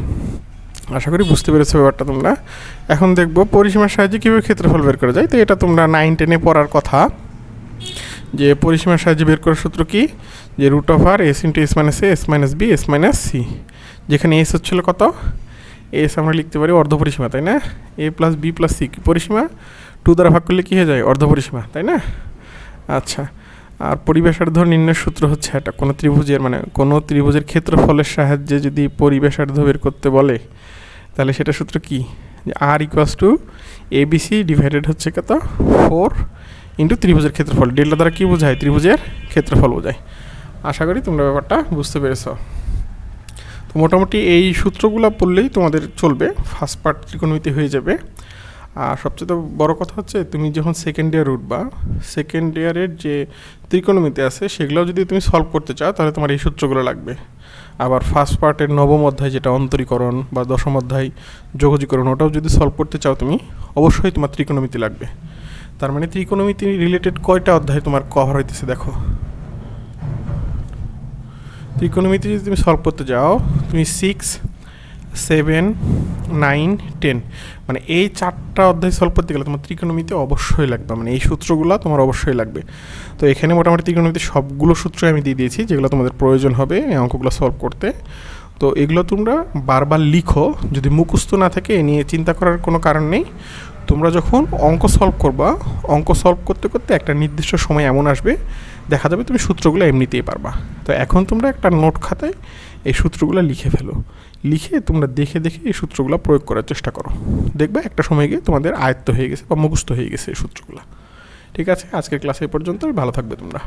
আশা করি বুঝতে পেরেছো ব্যাপারটা তোমরা। এখন দেখবো পরিসীমার সাহায্যে কীভাবে ক্ষেত্রফল বের করা যায়। তো এটা তোমরা 9-10 পড়ার কথা, যে পরিসীমার সাহায্যে বের করার সূত্র কি যে রুট অফ আর S into S minus A S minus B S minus C, যেখানে এস হচ্ছিল কত এস আমরা লিখতে পারি অর্ধ পরিসীমা, তাই না? এ প্লাস বি প্লাস সি পরিসীমা 2 দ্বারা ভাগ করলে কী হয়ে যায় অর্ধ পরিসীমা, তাই না? আচ্ছা আর পরিবেশার্ধ নির্ণয়ের সূত্র হচ্ছে এটা, কোনো ত্রিভুজের মানে কোনো ত্রিভুজের ক্ষেত্রফলের সাহায্যে যদি পরিবেশার্ধ বের করতে বলে তাহলে সেটা সূত্র কি যে আর ইকুয়ালস টু এবিসি ডিভাইডেড হচ্ছে কত 4 ইন্টু ত্রিভুজের ক্ষেত্রফল। ডেল্টা দ্বারা কী বোঝায় ত্রিভুজের ক্ষেত্রফল বোঝায়। আশা করি তোমরা ব্যাপারটা বুঝতে পেরেছ। তো মোটামুটি এই সূত্রগুলো পড়লেই তোমাদের চলবে, ফার্স্ট পার্ট ত্রিকোণমিতি হয়ে যাবে। আর সবচেয়ে বড় কথা হচ্ছে তুমি যখন সেকেন্ড ইয়ার উঠবা সেকেন্ড ইয়ারের যে ত্রিকোণমিতি আছে সেগুলো যদি তুমি সলভ করতে চাও তাহলে তোমার এই সূত্রগুলো লাগবে। আবার ফার্স্ট পার্টের নবম অধ্যায় যেটা অন্তরীকরণ বা দশম অধ্যায় যোগজীকরণ ওটাও যদি সলভ করতে চাও তুমি অবশ্যই তোমার ত্রিকোণমিতি লাগবে। তার মানে ত্রিকোণমিতি রিলেটেড কয়টা অধ্যায় তোমার কভার হইতেছে দেখো। ত্রিকোণমিতি যদি তুমি সলভ করতে যাও তুমি 6, 7, 9, 10, মানে এই 4টা অধ্যায় সলভ করতে গেলে তোমার ত্রিকোণমিতি অবশ্যই লাগবে, মানে এই সূত্রগুলো তোমার অবশ্যই লাগবে। তো এখানে মোটামুটি ত্রিকোণমিতি সবগুলো সূত্র আমি দিয়ে দিয়েছি যেগুলো তোমাদের প্রয়োজন হবে এই অঙ্কগুলো সলভ করতে। তো এগুলো তোমরা বারবার লিখো, যদি মুখস্থ না থাকে এ নিয়ে চিন্তা করার কোনো কারণ নেই। তোমরা যখন অঙ্ক সলভ করবা, অঙ্ক সলভ করতে করতে একটা নির্দিষ্ট সময় এমন আসবে দেখা যাবে তুমি সূত্রগুলো এমনিতেই পারবা। তো এখন তোমরা একটা নোট খাতায় এই সূত্রগুলো লিখে ফেলো, লিখে তোমরা দেখে দেখে এই সূত্রগুলো প্রয়োগ করার চেষ্টা করো, দেখবে একটা সময় গিয়ে তোমাদের আয়ত্ত হয়ে গেছে বা মুখস্থ হয়ে গেছে এই সূত্রগুলো। ঠিক আছে, আজকের ক্লাসে এই পর্যন্ত, ভালো থাকবে তোমরা।